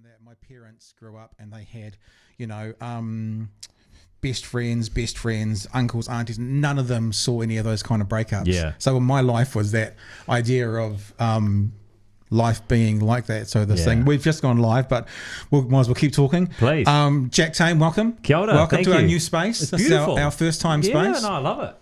that my parents grew up and they had, best friends, uncles, aunties. None of them saw any of those kind of breakups. Yeah. So my life was that idea of life being like that. So this thing, we've just gone live, but we might as well keep talking. Please. Jack Tame, welcome. Kia ora, welcome thank to our you. new space. It's This beautiful. is our first time space. Yeah, no, I love it.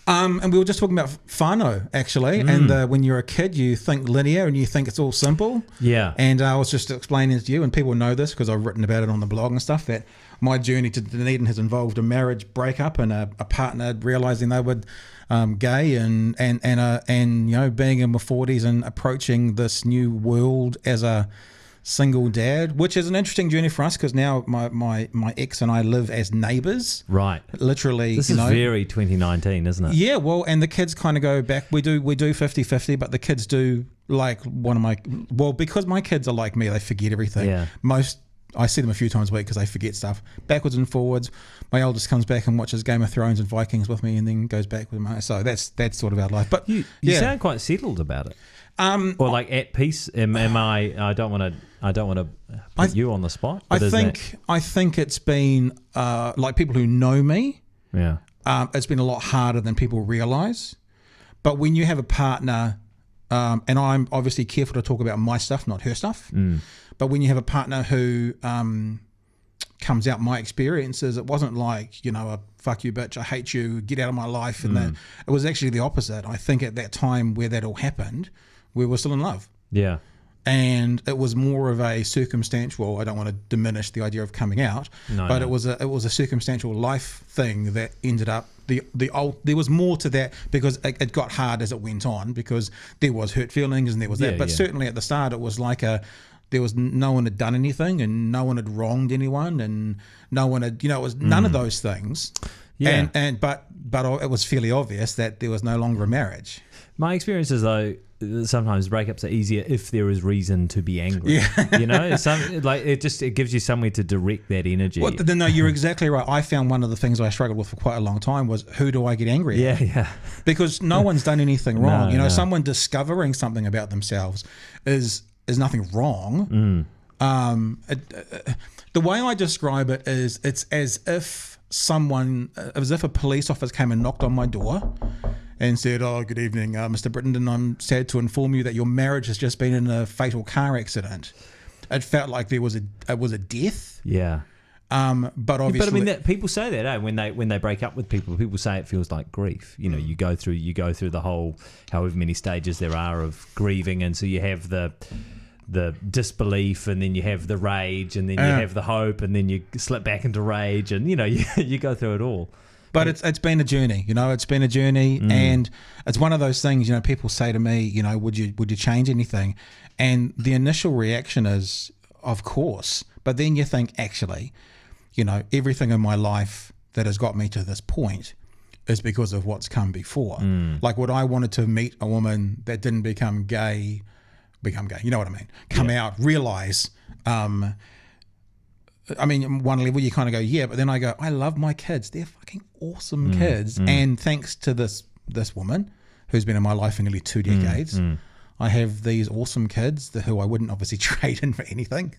And we were just talking about whānau, actually, and when you're a kid, you think linear and you think it's all simple. Yeah. And I was just explaining to you, and people know this because I've written about it on the blog and stuff, that my journey to Dunedin has involved a marriage breakup and a partner realising they were gay and being in my 40s and approaching this new world as a single dad, which is an interesting journey for us because now my ex and I live as neighbours. Right. Literally. This is very 2019, isn't it? Yeah, well, and the kids kind of go back. We do 50-50, but the kids do because my kids are like me, they forget everything. Yeah. I see them a few times a week because they forget stuff backwards and forwards. My oldest comes back and watches Game of Thrones and Vikings with me and then goes back with my, so that's sort of our life. But you sound quite settled about it. Or like at peace. Am I? I don't want to put you on the spot. I think it's been like people who know me. Yeah. It's been a lot harder than people realise. But when you have a partner, and I'm obviously careful to talk about my stuff, not her stuff. But when you have a partner who comes out my experiences, it wasn't like, a fuck you bitch, I hate you, get out of my life. And it was actually the opposite. I think at that time where that all happened, we were still in love. Yeah. And it was more of a circumstantial, I don't want to diminish the idea of coming out, it was a circumstantial life thing that ended up there was more to that because it got hard as it went on because there was hurt feelings and there was that. But certainly at the start it was like there was no one had done anything and no one had wronged anyone and no one had, it was none of those things. Yeah. But it was fairly obvious that there was no longer a marriage. My experience is though, sometimes breakups are easier if there is reason to be angry. Yeah. It gives you somewhere to direct that energy. Well, no, you're exactly right. I found one of the things I struggled with for quite a long time was who do I get angry at? Yeah. Because no one's done anything wrong. No. Someone discovering something about themselves is nothing wrong. The way I describe it is it's as if a police officer came and knocked on my door and said, "Oh, good evening, Mr. Britton, I'm sad to inform you that your marriage has just been in a fatal car accident." It felt like it was a death. Yeah. But obviously, but I mean, people say that when they break up with people say it feels like grief. You go through the whole however many stages there are of grieving, and so you have the disbelief, and then you have the rage, and then you have the hope, and then you slip back into rage, and you go through it all. But it's been a journey, it's been a journey, and it's one of those things, people say to me, would you change anything? And the initial reaction is, of course, but then you think, actually, everything in my life that has got me to this point is because of what's come before. Like would I wanted to meet a woman that didn't become gay, you know what I mean? Come out, realise, one level you kind of go, yeah, but then I go, I love my kids. They're fucking awesome kids. And thanks to this woman who's been in my life for nearly 2 decades, I have these awesome kids who I wouldn't obviously trade in for anything.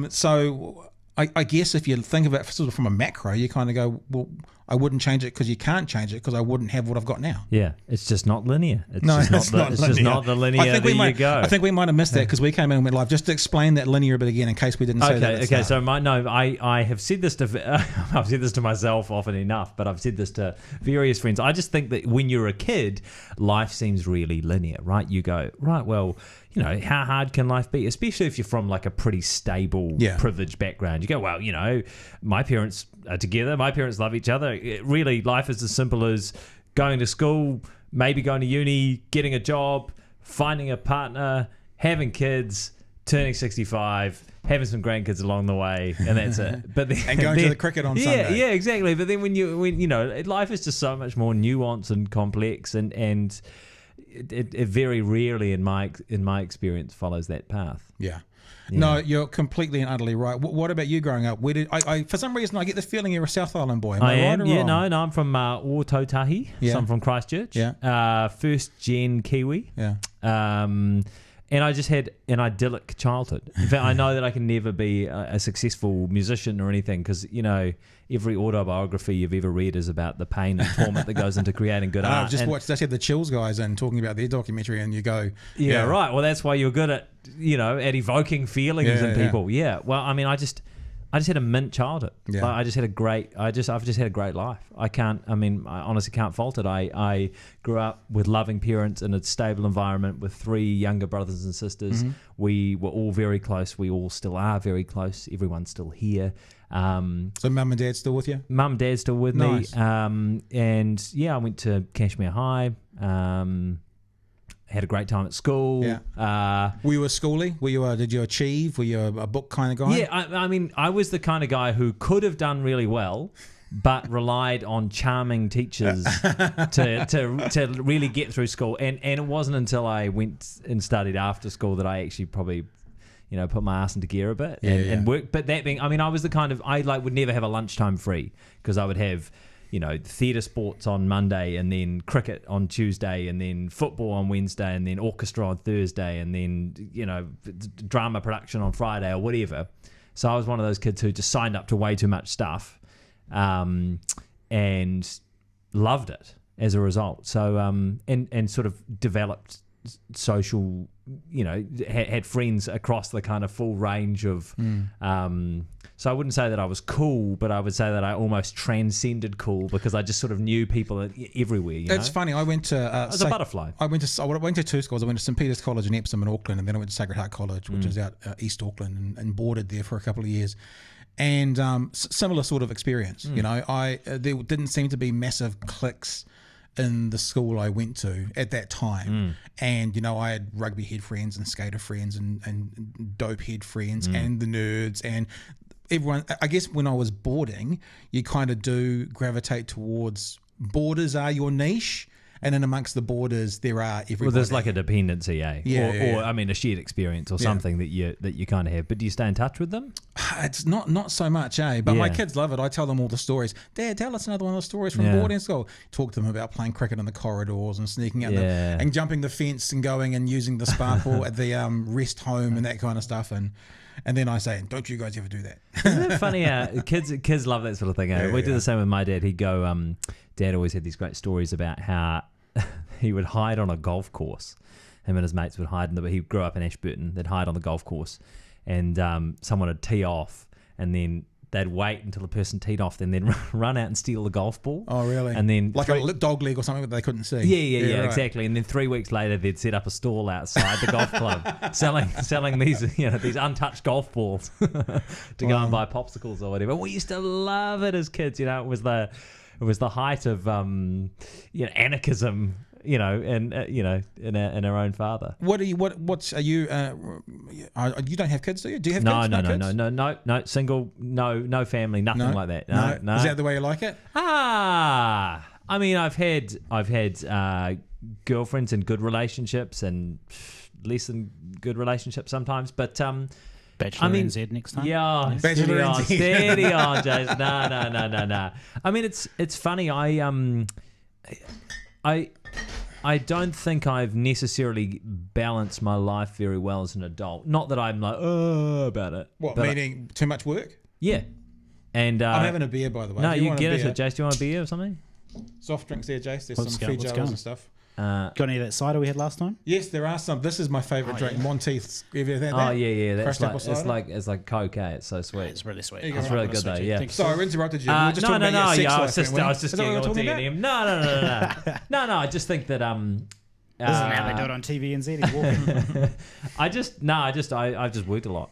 So I guess if you think of it sort of from a macro, you kind of go, well, I wouldn't change it because you can't change it because I wouldn't have what I've got now. Yeah, it's just not linear. It's just not the linear you go. I think we might have missed that because we came in and went live. Just to explain that linear bit again in case we didn't say that. Okay, so I have said this to I've said this to myself often enough, but I've said this to various friends. I just think that when you're a kid, life seems really linear, right? You go, right, well, how hard can life be? Especially if you're from like a pretty stable, privileged background. You go, well, my parents are together. My parents love each other. Really, life is as simple as going to school, maybe going to uni, getting a job, finding a partner, having kids, turning 65, having some grandkids along the way, and that's it. But then, and going to the cricket on Sunday. Yeah, exactly. But then when life is just so much more nuanced and complex, and it very rarely in my experience follows that path. Yeah. No, you're completely and utterly right. What about you growing up? Where did I for some reason I get the feeling you're a South Island boy. Am I right or wrong? No, I'm from Ōtautahi. So I'm from Christchurch. Yeah. First gen Kiwi. Yeah. And I just had an idyllic childhood. In fact, I know that I can never be a successful musician or anything because, every autobiography you've ever read is about the pain and torment that goes into creating good art. I've just watched the Chills guys and talking about their documentary, and you go, yeah, right. Well, that's why you're good at, at evoking feelings in people. Yeah. Well, I mean, I just had a mint childhood. Yeah. Like, I've just had a great life. I honestly can't fault it. I grew up with loving parents in a stable environment with 3 younger brothers and sisters. Mm-hmm. We were all very close. We all still are very close. Everyone's still here. So mum and dad still with you? Mum and dad still with me. And I went to Cashmere High. Had a great time at school. Yeah. Were you a schoolie? Did you achieve? Were you a book kind of guy? Yeah, I mean, I was the kind of guy who could have done really well, but relied on charming teachers to really get through school. And it wasn't until I went and studied after school that I actually probably, put my ass into gear a bit and work. But that being, I was the kind of, would never have a lunchtime free because I would have, theatre sports on Monday and then cricket on Tuesday and then football on Wednesday and then orchestra on Thursday and then, drama production on Friday or whatever. So I was one of those kids who just signed up to way too much stuff and loved it as a result. So, and sort of developed social, had friends across the kind of full range of, so I wouldn't say that I was cool, but I would say that I almost transcended cool because I just sort of knew people everywhere. It's funny. I went to I was a butterfly. I went to 2 schools. I went to St Peter's College in Epsom in Auckland, and then I went to Sacred Heart College, which is out East Auckland, and boarded there for a couple of years. And similar sort of experience. There didn't seem to be massive cliques in the school I went to at that time. And I had rugby head friends and skater friends and dope head friends and the nerds and everyone. I guess when I was boarding, you kind of do gravitate towards borders are your niche, and then amongst the borders there are everybody. Well, there's like a dependency, or a shared experience or something that you kind of have. But do you stay in touch with them? It's not so much, But my kids love it. I tell them all the stories. Dad, tell us another one of the stories from boarding school. Talk to them about playing cricket in the corridors and sneaking out and jumping the fence and going and using the sparkle at the rest home and that kind of stuff. And then I say, don't you guys ever do that? Isn't it funny? Kids love that sort of thing. We do the same with my dad. He'd go, Dad always had these great stories about how he would hide on a golf course. Him and his mates would hide. He grew up in Ashburton. They'd hide on the golf course. And someone would tee off. And then they'd wait until the person teed off, then run out and steal the golf ball. Oh, really? And then like a dog leg or something that they couldn't see. Yeah, right. Exactly. And then 3 weeks later, they'd set up a stall outside the golf club, selling these these untouched golf balls to go and buy popsicles or whatever. We used to love it as kids. It was the height of anarchism. In our own father. You don't have kids, do you? Do you have kids? No, single, no family, nothing like that. No. Is that the way you like it? I mean, I've had girlfriends and good relationships and less than good relationships sometimes, but Bachelor NZ next time. Yeah, Bachelor NZ. Steady on, Jason. No. I mean, it's funny. I don't think I've necessarily balanced my life very well as an adult. Not that I'm like, about it. What, meaning too much work? Yeah. And I'm having a beer, by the way. No, you get it, Jace. Do you want a beer or something? Soft drinks there, Jace. There's some free gels and stuff. Got any of that cider we had last time? Yes, there are some. This is my favourite drink, Monteith's. Have you had that? Oh yeah. It's like Coke. It's so sweit. It's really sweet. It's really good though. Yeah. Sorry, I interrupted you. We were just talking about your sex life. I was just getting all D&M. No. I just think that this is how they do it on TVNZ. He's walking. I've just worked a lot.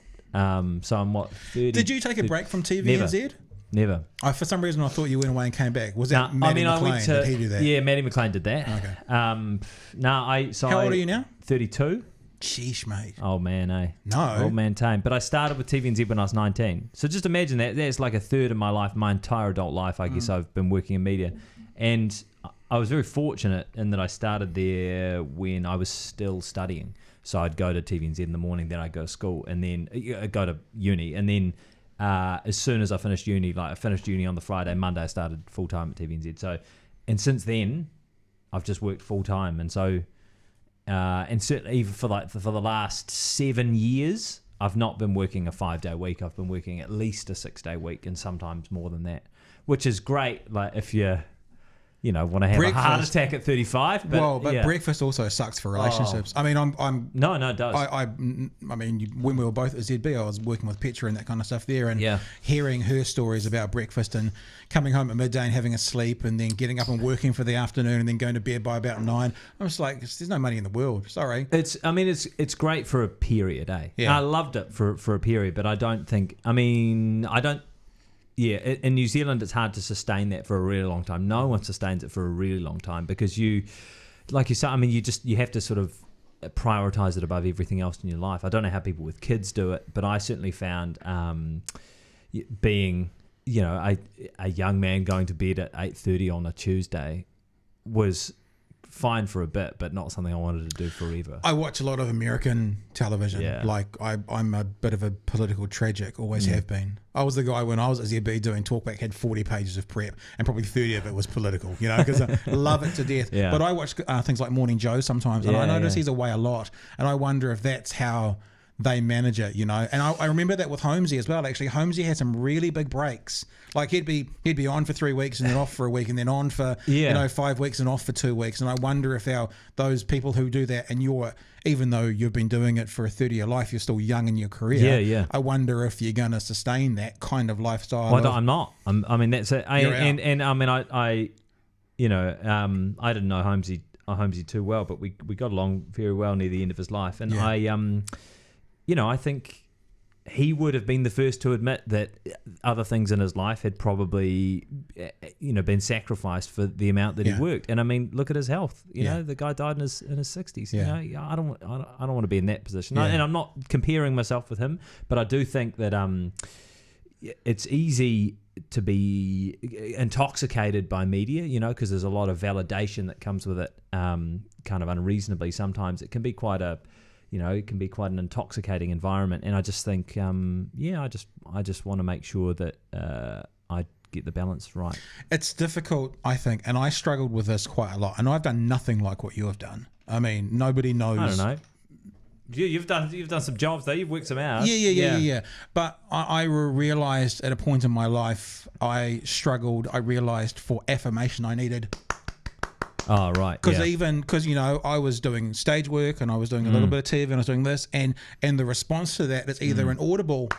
So I'm 30. Did you take a break from TVNZ? Never. For some reason, I thought you went away and came back. Was that Matty McLean? Did he do that? Yeah, Matty McLean did that. Okay. How old are you now? 32. Sheesh, mate. Old man, eh? No. Old man tame. But I started with TVNZ when I was 19. So just imagine that. That's like a third of my life, my entire adult life, I guess I've been working in media. And I was very fortunate in that I started there when I was still studying. So I'd go to TVNZ in the morning, then I'd go to school, and then I'd go to uni. And then as soon as I finished uni, I finished uni on the Friday, Monday I started full-time at TVNZ. So, and since then, I've just worked full-time. And so and certainly even for the last 7 years, I've not been working a 5-day week. I've been working at least a 6-day week, and sometimes more than that, which is great. Like if you want to have a heart attack at 35. But, breakfast also sucks for relationships. I mean, No, it does. I mean, when we were both at ZB, I was working with Petra and that kind of stuff there, and hearing her stories about breakfast and coming home at midday and having a sleep and then getting up and working for the afternoon and then going to bed by about 9. I was like, there's no money in the world. Sorry. It's great for a period, eh? Yeah. I loved it for a period, but I don't think. Yeah, in New Zealand, it's hard to sustain that for a really long time. No one sustains it for a really long time because like you said, I mean, you have to sort of prioritize it above everything else in your life. I don't know how people with kids do it, but I certainly found being, a young man going to bed at 8:30 on a Tuesday was fine for a bit, but not something I wanted to do forever. I watch a lot of American television. Yeah. Like I'm a bit of a political tragic, always have been. I was the guy when I was at ZB doing Talkback, had 40 pages of prep and probably 30 of it was political, because I love it to death. Yeah. But I watch things like Morning Joe sometimes, and I notice he's away a lot, and I wonder if that's how they manage it, And I remember that with Holmesy as well. Actually, Holmesy had some really big breaks. Like he'd be on for 3 weeks and then off for a week and then on for 5 weeks and off for 2 weeks. And I wonder if those people who do that, and even though you've been doing it for a third of your life, you're still young in your career. Yeah. I wonder if you're going to sustain that kind of lifestyle. Well, I'm not. I mean, that's it. I mean, I didn't know Holmesy too well, but we got along very well near the end of his life, and I think he would have been the first to admit that other things in his life had probably, been sacrificed for the amount that he worked. And I mean, look at his health. The guy died in his 60s. I don't want to be in that position. And I'm not comparing myself with him, but I do think that it's easy to be intoxicated by media, because there's a lot of validation that comes with it, kind of unreasonably. Sometimes it can be quite it can be quite an intoxicating environment, and I just think, I just want to make sure that I get the balance right. It's difficult, I think, and I struggled with this quite a lot, and I've done nothing like what you have done. I mean, nobody knows. I don't know. You've done some jobs though. You've worked some hours. Yeah. But I realised at a point in my life, I struggled. I realised for affirmation I needed. Oh, right. Because I was doing stage work and I was doing a little bit of TV and I was doing this, and the response to that is either an audible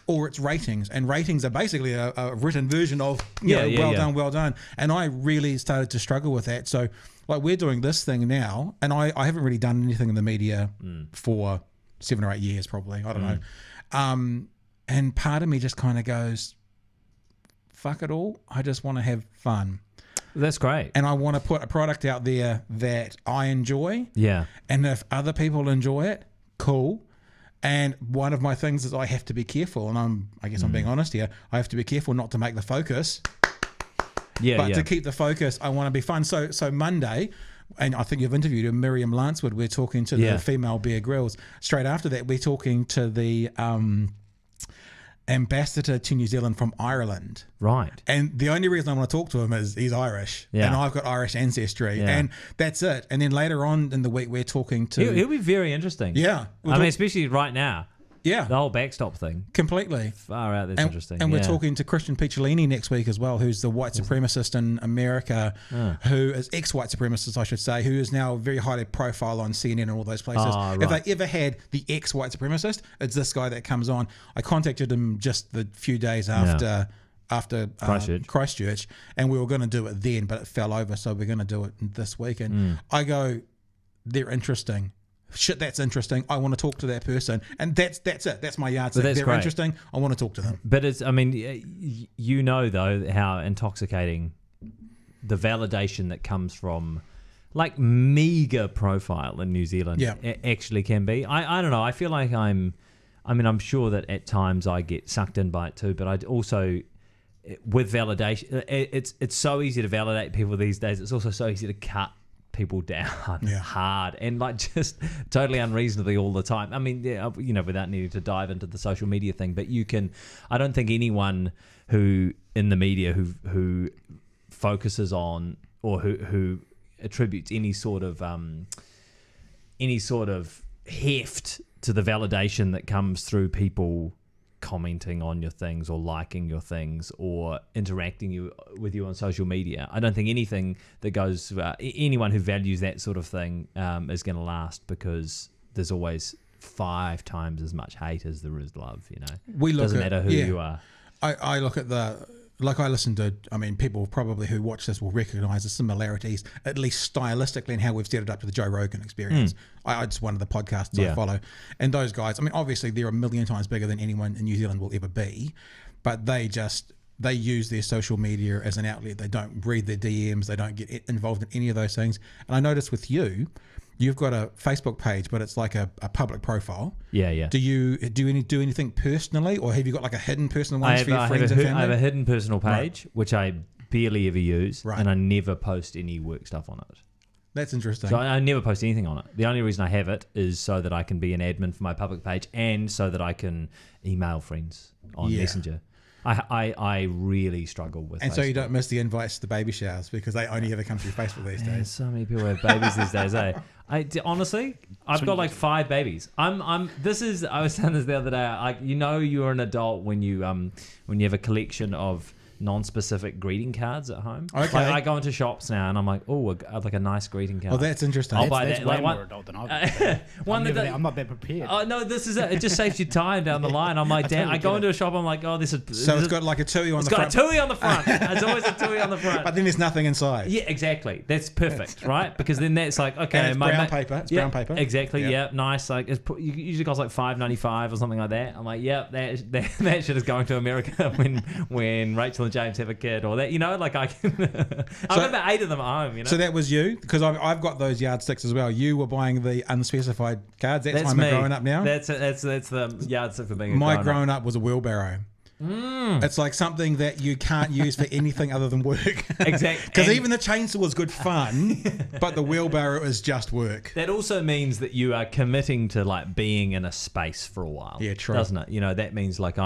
or it's ratings, and ratings are basically a written version of well done. And I really started to struggle with that. So like we're doing this thing now, and I haven't really done anything in the media for 7 or 8 years probably. I don't know. And part of me just kind of goes, fuck it all. I just want to have fun. That's great. And I want to put a product out there that I enjoy. Yeah. And if other people enjoy it, cool. And one of my things is I have to be careful, and I guess I'm being honest here, I have to be careful not to make the focus. But to keep the focus, I want to be fun. So Monday, and I think you've interviewed her, Miriam Lanswood, we're talking to the female Bear Grylls. Straight after that, we're talking to the ambassador to New Zealand from Ireland. Right. And the only reason I want to talk to him is he's Irish. Yeah. And I've got Irish ancestry. Yeah. And that's it. And then later on in the week, we're talking to... He'll be very interesting. Yeah. I mean, especially right now. Yeah. The whole backstop thing. Completely. Far out, that's interesting. And we're talking to Christian Picciolini next week as well, who's the white supremacist in America, who is ex-white supremacist, I should say, who is now very highly profile on CNN and all those places. Right. If they ever had the ex-white supremacist, it's this guy that comes on. I contacted him just the few days after Christchurch, and we were going to do it then, but it fell over, so we're going to do it this week. And I go, they're interesting. Shit, that's interesting. I want to talk to that person, and that's it. That's my yardstick. They're great. Interesting. I want to talk to them. But it's, I mean, though how intoxicating the validation that comes from like meager profile in New Zealand actually can be. I don't know. I feel like I'm sure that at times I get sucked in by it too. But I also, with validation, it's so easy to validate people these days. It's also so easy to cut people down hard and like just totally unreasonably all the time. I mean, without needing to dive into the social media thing, but I don't think anyone who in the media who focuses on or who attributes any sort of any sort of heft to the validation that comes through people commenting on your things or liking your things or interacting with you on social media. I don't think anything that goes, anyone who values that sort of thing is going to last, because there's always 5 times as much hate as there is love, you know. Doesn't matter who you are. I look at I listen to, people probably who watch this will recognise the similarities, at least stylistically, in how we've set it up to the Joe Rogan Experience. It's one of the podcasts I follow. And those guys, obviously they're a million times bigger than anyone in New Zealand will ever be, but they use their social media as an outlet. They don't read their DMs. They don't get involved in any of those things. And I noticed with you've got a Facebook page, but it's like a public profile. Yeah. Do you do anything personally, or have you got like a hidden personal one for your friends and family? I have a hidden personal page, which I barely ever use, and I never post any work stuff on it. That's interesting. So I never post anything on it. The only reason I have it is so that I can be an admin for my public page, and so that I can email friends on Messenger. I really struggle with and Facebook. So you don't miss the invites to the baby showers because they only ever come through Facebook these days. So many people have babies these days, eh? Honestly, I've got like 5 babies. I was saying this the other day. You're an adult when you have a collection of non-specific greeting cards at home. Okay. Like, I go into shops now and I'm like, like a nice greeting card. Oh, that's interesting. I'll buy that. Way more adult than I'm not that prepared. Oh no, this is it. It just saves you time down the line. I'm like, damn. I go into a shop. I'm like, this is. So it's got like a tui on the front. It's got a tui on the front. There's always a tui on the front. But then there's nothing inside. Yeah, exactly. That's perfect, right? Because then that's like, okay, and it's brown paper. It's brown paper. Exactly. Yeah, nice. Like it usually costs like $5.95 or something like that. I'm like, that shit is going to America when Rachel and James have a kid. Or that, like I can. I've got about 8 of them at home. So that was you, because I've got those yardsticks as well. You were buying the unspecified cards. That's why I'm growing up now. That's the yardstick for being. My growing up was a wheelbarrow. It's like something that you can't use for anything other than work. Exactly. Because even the chainsaw was good fun, but the wheelbarrow is just work. That also means that you are committing to like being in a space for a while. Yeah, true. Doesn't it? That means like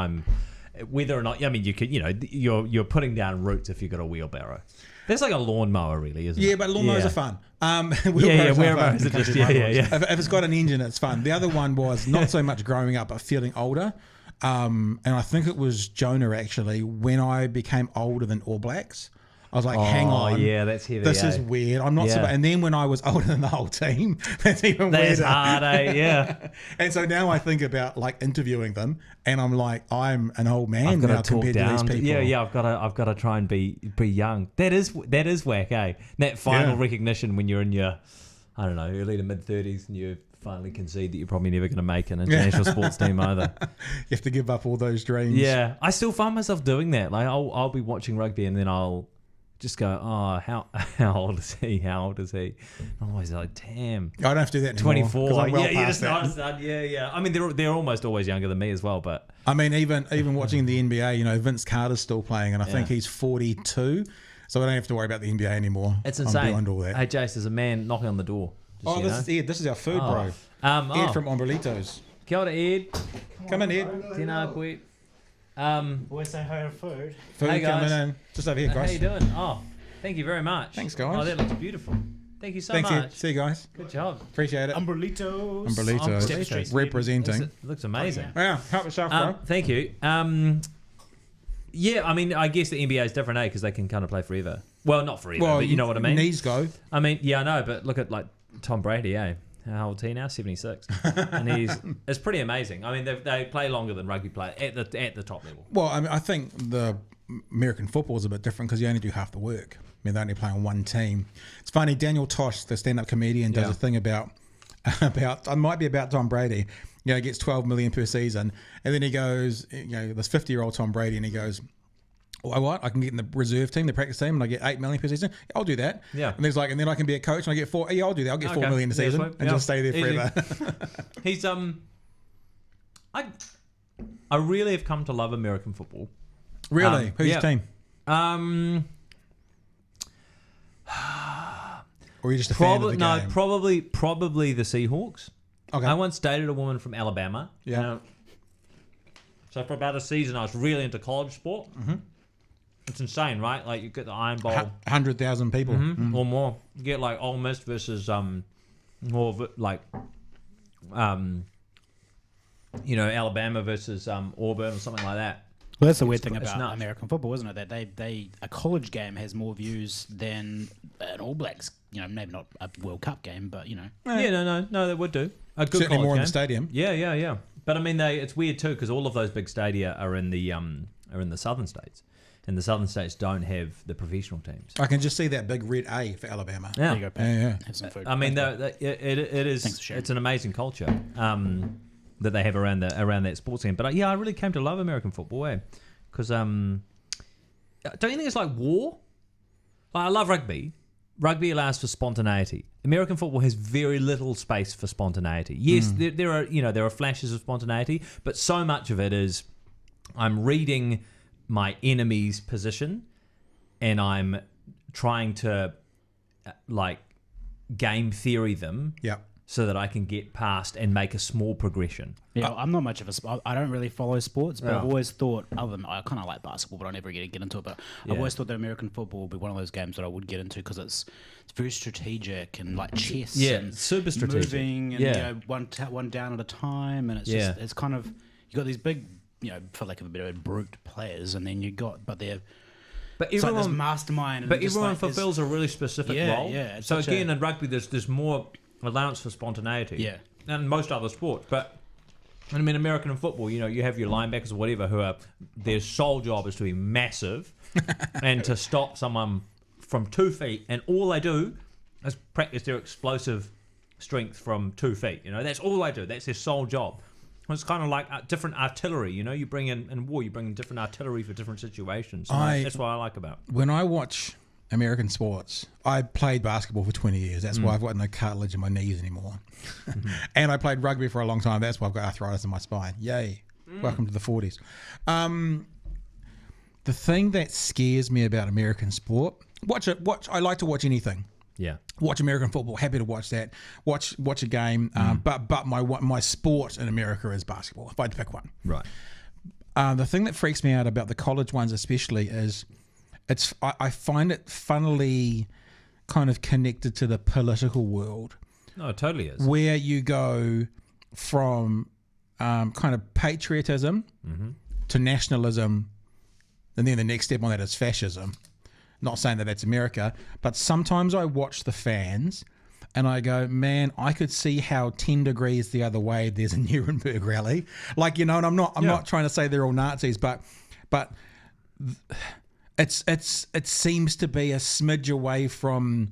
whether or not, you could, you're putting down roots if you've got a wheelbarrow. That's like a lawnmower, really, isn't it? Yeah, but lawnmowers are fun. Wheelbarrows are just, If it's got an engine, it's fun. The other one was not so much growing up, but feeling older. And I think it was Journo, actually, when I became older than All Blacks. I was like, hang on. Oh, yeah, that's heavy. This is weird. I'm not so bad. And then when I was older than the whole team, that's even weirder. That's hard, eh? Yeah. And so now I think about like interviewing them, and I'm like, I'm an old man now compared to these people. Yeah. I've got to try and be young. That is whack, eh? That final recognition when you're in your, I don't know, early to mid 30s, and you finally concede that you're probably never going to make an international sports team either. You have to give up all those dreams. Yeah, I still find myself doing that. Like I'll be watching rugby, and then I'll just go, how old is he? How old is he? I'm always like, damn. I don't have to do that anymore. 24. I'm well you past just that. Yeah. I mean, they're almost always younger than me as well, but I mean, even watching the NBA, Vince Carter's still playing, and I think he's 42, so I don't have to worry about the NBA anymore. It's insane. I'm beyond all that. Hey, Jace, there's a man knocking on the door. This is Ed. This is our food, bro. Ed from Ombrelitos. Kia ora, Ed. Come in, Ed. Tēnā koe. Always say hi to food. Food coming in. Just over here, guys. How you doing? Oh, thank you very much. Thanks, guys. Oh, that looks beautiful. Thank you so much. Ed. See you guys. Good job. Appreciate it. Umbrelitos. Representing. It looks amazing. Yeah, help yourself, bro. Thank you. Yeah, I mean, I guess the NBA is different, because they can kind of play forever. Well, not forever, but you know what I mean? Knees go. I mean, yeah, I know, but look at like Tom Brady, How old is he now? 76. And it's pretty amazing. I mean, they play longer than rugby play at the top level. Well, I mean, I think the American football is a bit different because you only do half the work. I mean, they only play on one team. It's funny, Daniel Tosh, the stand-up comedian, does a thing about it might be about Tom Brady. He gets 12 million per season, and then he goes, this 50-year-old Tom Brady, and he goes, what? I can get in the reserve team, the practice team, and I get 8 million per season. I'll do that. Yeah. And then I can be a coach, and I get 4. Yeah, I'll do that. I'll get 4 million a season, and just stay there forever. He's I really have come to love American football. Really? Who's your team? Or are you just a fan of the game? No, probably the Seahawks. Okay. I once dated a woman from Alabama. Yeah. So for about a season, I was really into college sport. Mm-hmm. It's insane, right? Like you get the Iron Bowl, 100,000 people or more. You get like Ole Miss versus more of it like, Alabama versus Auburn or something like that. Well, that's the weird thing about American football, isn't it? That a college game has more views than an All Blacks. Maybe not a World Cup game, but Yeah, no, they would do a good certainly more game. in the stadium. Yeah. But I mean, it's weird too because all of those big stadia are in the southern states, and the southern states don't have the professional teams. I can just see that big red A for Alabama. Yeah, there you go, Pat. Yeah. Have some food. I mean, it is. It's an amazing culture that they have around that sports game. But I really came to love American football, because don't you think it's like war? Like, I love rugby. Rugby allows for spontaneity. American football has very little space for spontaneity. Yes, there are flashes of spontaneity, but so much of it is I'm reading my enemy's position and I'm trying to game theory them. Yeah. So that I can get past and make a small progression. Yeah, I'm not much of I don't really follow sports, but I've always thought, other than I kind of like basketball, but I never get into it. But I've always thought that American football would be one of those games that I would get into because it's very strategic and like chess. Yeah, and super strategic. Moving and one down at a time, and it's just it's kind of you got these big, for lack of a better word, brute players, and then but they're. But it's everyone, like this mastermind. But everyone fulfills a really specific role. Yeah. So again, in rugby, there's more allowance for spontaneity. Yeah. And most other sports. But, I mean, American football, you have your linebackers or whatever who their sole job is to be massive and to stop someone from 2 feet. And all they do is practice their explosive strength from 2 feet. That's all they do. That's their sole job. It's kind of like different artillery. You bring in war, you bring in different artillery for different situations. That's what I like about it. When I watch American sports, I played basketball for 20 years. That's why I've got no cartilage in my knees anymore. And I played rugby for a long time. That's why I've got arthritis in my spine. Yay. Welcome to the 40s. The thing that scares me about American sport, I like to watch anything. Yeah. Watch American football, happy to watch that. Watch a game. But my sport in America is basketball, if I had to pick one. Right. The thing that freaks me out about the college ones especially is I find it funnily kind of connected to the political world. No, it totally is. Where you go from kind of patriotism to nationalism, and then the next step on that is fascism. Not saying that that's America, but sometimes I watch the fans and I go, man, I could see how 10 degrees the other way there's a Nuremberg rally. And I'm not trying to say they're all Nazis, but it seems to be a smidge away from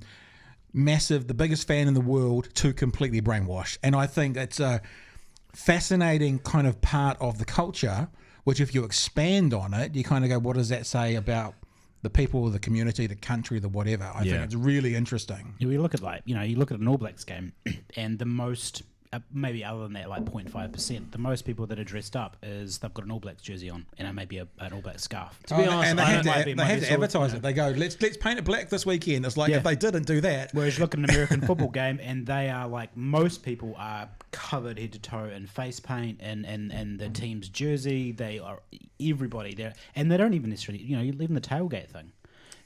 the biggest fan in the world, to completely brainwashed. And I think it's a fascinating kind of part of the culture, which if you expand on it, you kind of go, what does that say about the people, the community, the country, the whatever? I think it's really interesting. You look at you look at an All Blacks game, and the most, maybe other than that, like 0.5%, the most people that are dressed up is they've got an All Blacks jersey on and maybe an All Blacks scarf. To be honest, and they have to advertise it. They go, let's paint it black this weekend. It's like if they didn't do that. Whereas you look at an American football game, and they are like, most people are covered head to toe in face paint and the team's jersey. They are everybody there, and they don't even necessarily, even the tailgate thing.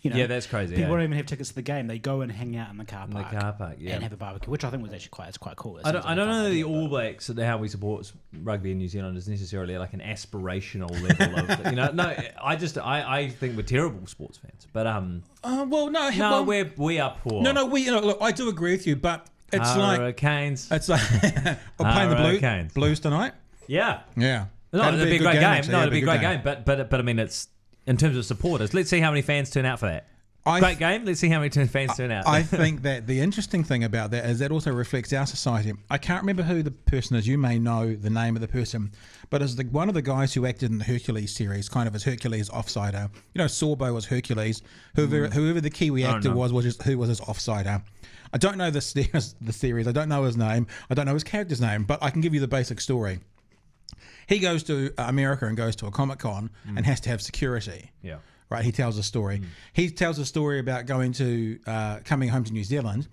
Yeah, that's crazy. People don't even have tickets to the game. They go and hang out in the car park. Yeah. And have a barbecue, which I think was actually quite cool. I don't know that the All Blacks, how we support rugby in New Zealand, is necessarily like an aspirational level of, No, I think we're terrible sports fans. But we are poor. No, look, I do agree with you, but it's Hurricanes. It's like we're playing the Blues tonight. Yeah. Yeah. No, it'd be a great game. No, it'd be a great game. But I mean, it's in terms of supporters. Let's see how many fans turn out for that. Great game. Let's see how many fans turn out. I think that the interesting thing about that is that also reflects our society. I can't remember who the person is. You may know the name of the person, but it's one of the guys who acted in the Hercules series, kind of as Hercules offsider. Sorbo was Hercules. Whoever the Kiwi actor who was his offsider. I don't know the series. I don't know his name. I don't know his character's name, but I can give you the basic story. He goes to America and goes to a Comic-Con and has to have security. Yeah. Right, he tells a story. He tells a story about coming home to New Zealand,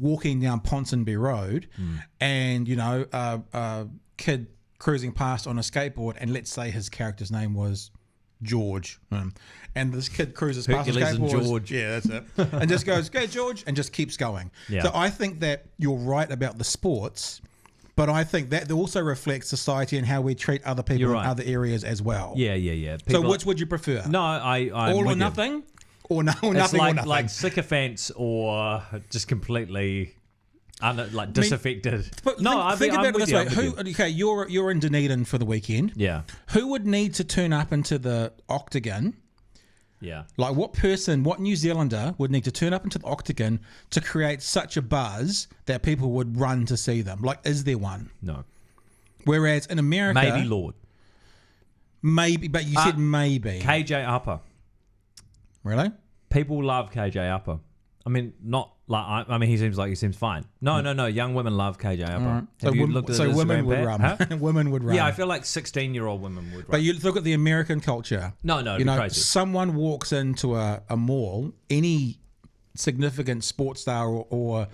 walking down Ponsonby Road, and a kid cruising past on a skateboard, and let's say his character's name was George. And this kid cruises past the Hercules and skateboards. George. Yeah, that's it. And just goes, go George, and just keeps going. Yeah. So I think that you're right about the sports, but I think that also reflects society and how we treat other people You're in right. other areas as well. Yeah. So People- which would you prefer? No, I'm All or with you. nothing? Or no, It's nothing like, or nothing? like sycophants or just completely disaffected. But no, think I'm about it with this you, way. I'm with you. Okay, you're in Dunedin for the weekend. Yeah, Who would need to turn up into the octagon? yeah. Like what New Zealander would need to turn up into the octagon to create such a buzz that people would run to see them? Like, is there one? No. Whereas in America, Maybe Lord. maybe, but you said maybe. KJ Upper. Really? People love KJ Upper. I mean, not like I mean, he seems fine. No. Young women love KJ Upper. Right. Have you looked at so his women Instagram would page? run. Huh? Women would run. Yeah, I feel like 16-year-old women would run. But you look at the American culture. No, it'd be crazy. Someone walks into a mall, any significant sports star or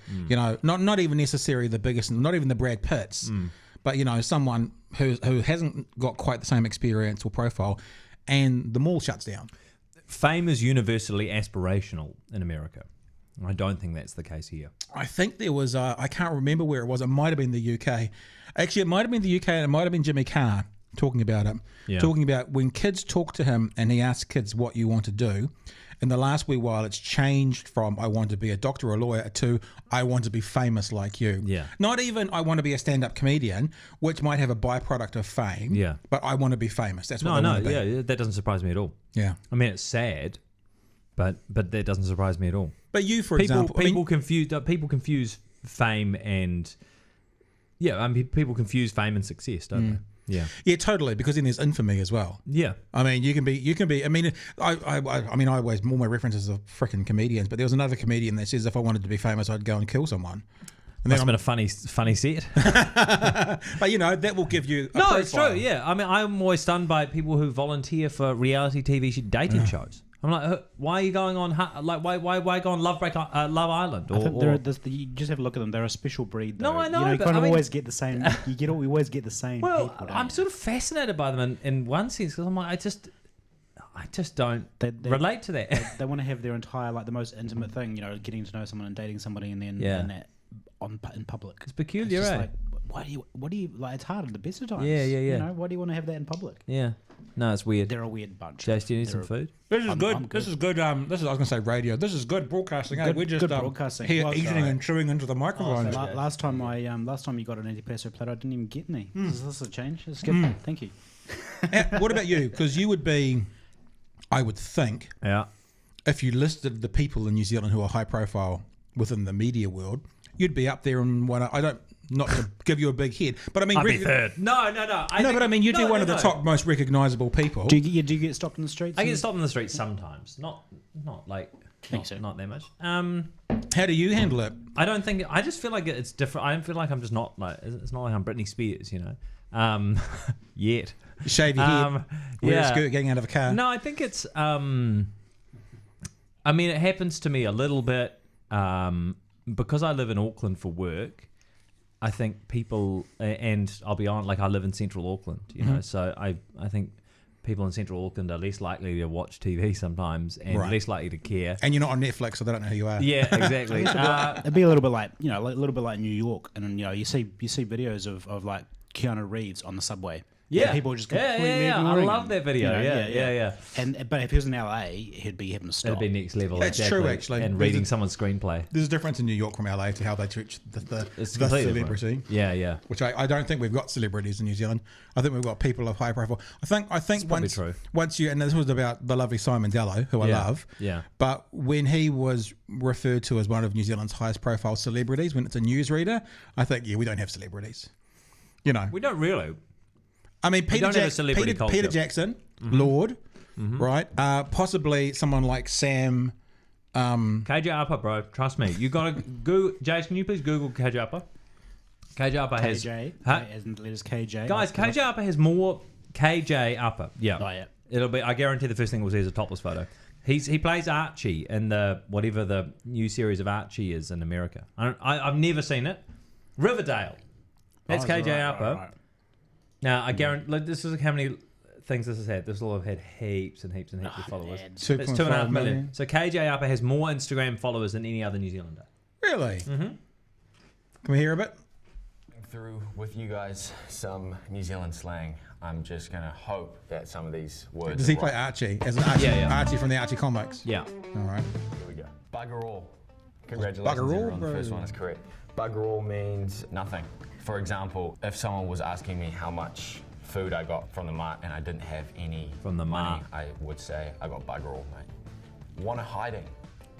not even necessarily the biggest, not even the Brad Pitts, but someone who hasn't got quite the same experience or profile, and the mall shuts down. Fame is universally aspirational in America. I don't think that's the case here. I think there was, I can't remember where it was. It might have been the UK. Actually, it might have been the UK and it might have been Jimmy Carr talking about it. Yeah. Talking about when kids talk to him and he asks kids what you want to do. In the last wee while, it's changed from I want to be a doctor or a lawyer to I want to be famous like you. Yeah. Not even I want to be a stand-up comedian, which might have a byproduct of fame. Yeah. But I want to be famous. That's what I want to be. Yeah, that doesn't surprise me at all. Yeah. I mean, it's sad, but that doesn't surprise me at all. But you, for example, people confuse fame and people confuse fame and success, don't they? Yeah, yeah, totally. Because then there's infamy as well. yeah. I mean, you can be. I mean, I always all my references are freaking comedians. But there was another comedian that says if I wanted to be famous, I'd go and kill someone. And Must have been a funny set. But that will give you. No, it's true. Yeah, I mean, I'm always stunned by people who volunteer for reality TV dating shows. I'm like, why are you going on? Why go on Love Island? I think you just have a look at them. They're a special breed. Though. No, I know. You but always get the same. We always get the same. Well, people, I'm sort of fascinated by them in one sense because I'm like, I just don't relate to that. They want to have their entire the most intimate thing. Getting to know someone and dating somebody, and then Yeah. and that in public. It's peculiar, just right? What do you like? It's hard at the best of times. Yeah. Why do you want to have that in public? Yeah. No, it's weird. They're a weird bunch. Jace, do you need some food? This is good. I'm good. This is good. I was going to say radio. This is good broadcasting. Good- We're just good broadcasting. here Well, eating sorry. and chewing into the microphone. Last time you got an antipasto platter, I didn't even get any. Is this a change? It's good. Thank you. What about you? Because you would be, I would think, Yeah. if you listed the people in New Zealand who are high profile within the media world, you'd be up there in one. Not to give you a big head, but I mean, I'd be third. No. but I mean, you'd be one of the top most recognisable people. Do you get stopped in the streets? I get stopped in the street sometimes. Not like not that much. How do you handle it? I don't think. I just feel like it's different. I don't feel like I'm just not like. It's not like I'm Britney Spears, yet. Shave your head, wear a skirt, getting out of a car. No, I think it's. I mean, it happens to me a little bit because I live in Auckland for work. I think people, and I'll be honest, I live in Central Auckland, so I think people in Central Auckland are less likely to watch TV sometimes and less likely to care. And you're not on Netflix, so they don't know who you are. Yeah, exactly. It'd be a little bit like New York, and you see videos of Keanu Reeves on the subway. Yeah, and people are just completely I ignoring love him. that video. Yeah. But if he was in LA, he'd be having to stop. That'd be next level. That's exactly. true, actually. And reading someone's screenplay. There's a difference in New York from LA to how they treat the It's completely celebrity. different. Yeah. Which I don't think we've got celebrities in New Zealand. I think we've got people of high profile. I think probably true. once you, and this was about the lovely Simon Dello, who I love. Yeah. But when he was referred to as one of New Zealand's highest profile celebrities, when it's a newsreader, I think we don't have celebrities. We don't really. I mean, don't have a celebrity culture. Peter Jackson, Lord, right? Possibly someone like Sam. KJ Upper, bro. Trust me. You got to Google. Jace, can you please Google KJ Upper? KJ Upper has. KJ, as in letters KJ. Guys, KJ Upper has more. KJ Upper. Yeah. Oh, yeah. It'll be. I guarantee the first thing we'll see is a topless photo. He plays Archie in whatever the new series of Archie is in America. I've never seen it. Riverdale. That's KJ Upper. Right. Now I guarantee this is how many things this has had. This will have had heaps and heaps and heaps of followers. man. That's 2.5 million. million. So KJ Upper has more Instagram followers than any other New Zealander. Really? Mm-hmm. Can we hear a bit? Through with you guys some New Zealand slang. I'm just gonna hope that some of these words. Does he are play right. Archie? As an Archie, Yeah. Archie from the Archie comics? Yeah. All right. Here we go. Bugger all. Congratulations, Bugger all, everyone. The bro. first one is correct. Bugger all means nothing. For example, if someone was asking me how much food I got from the mart and I didn't have any From the money, mart. I would say I got bugger all, mate. Wanna hiding.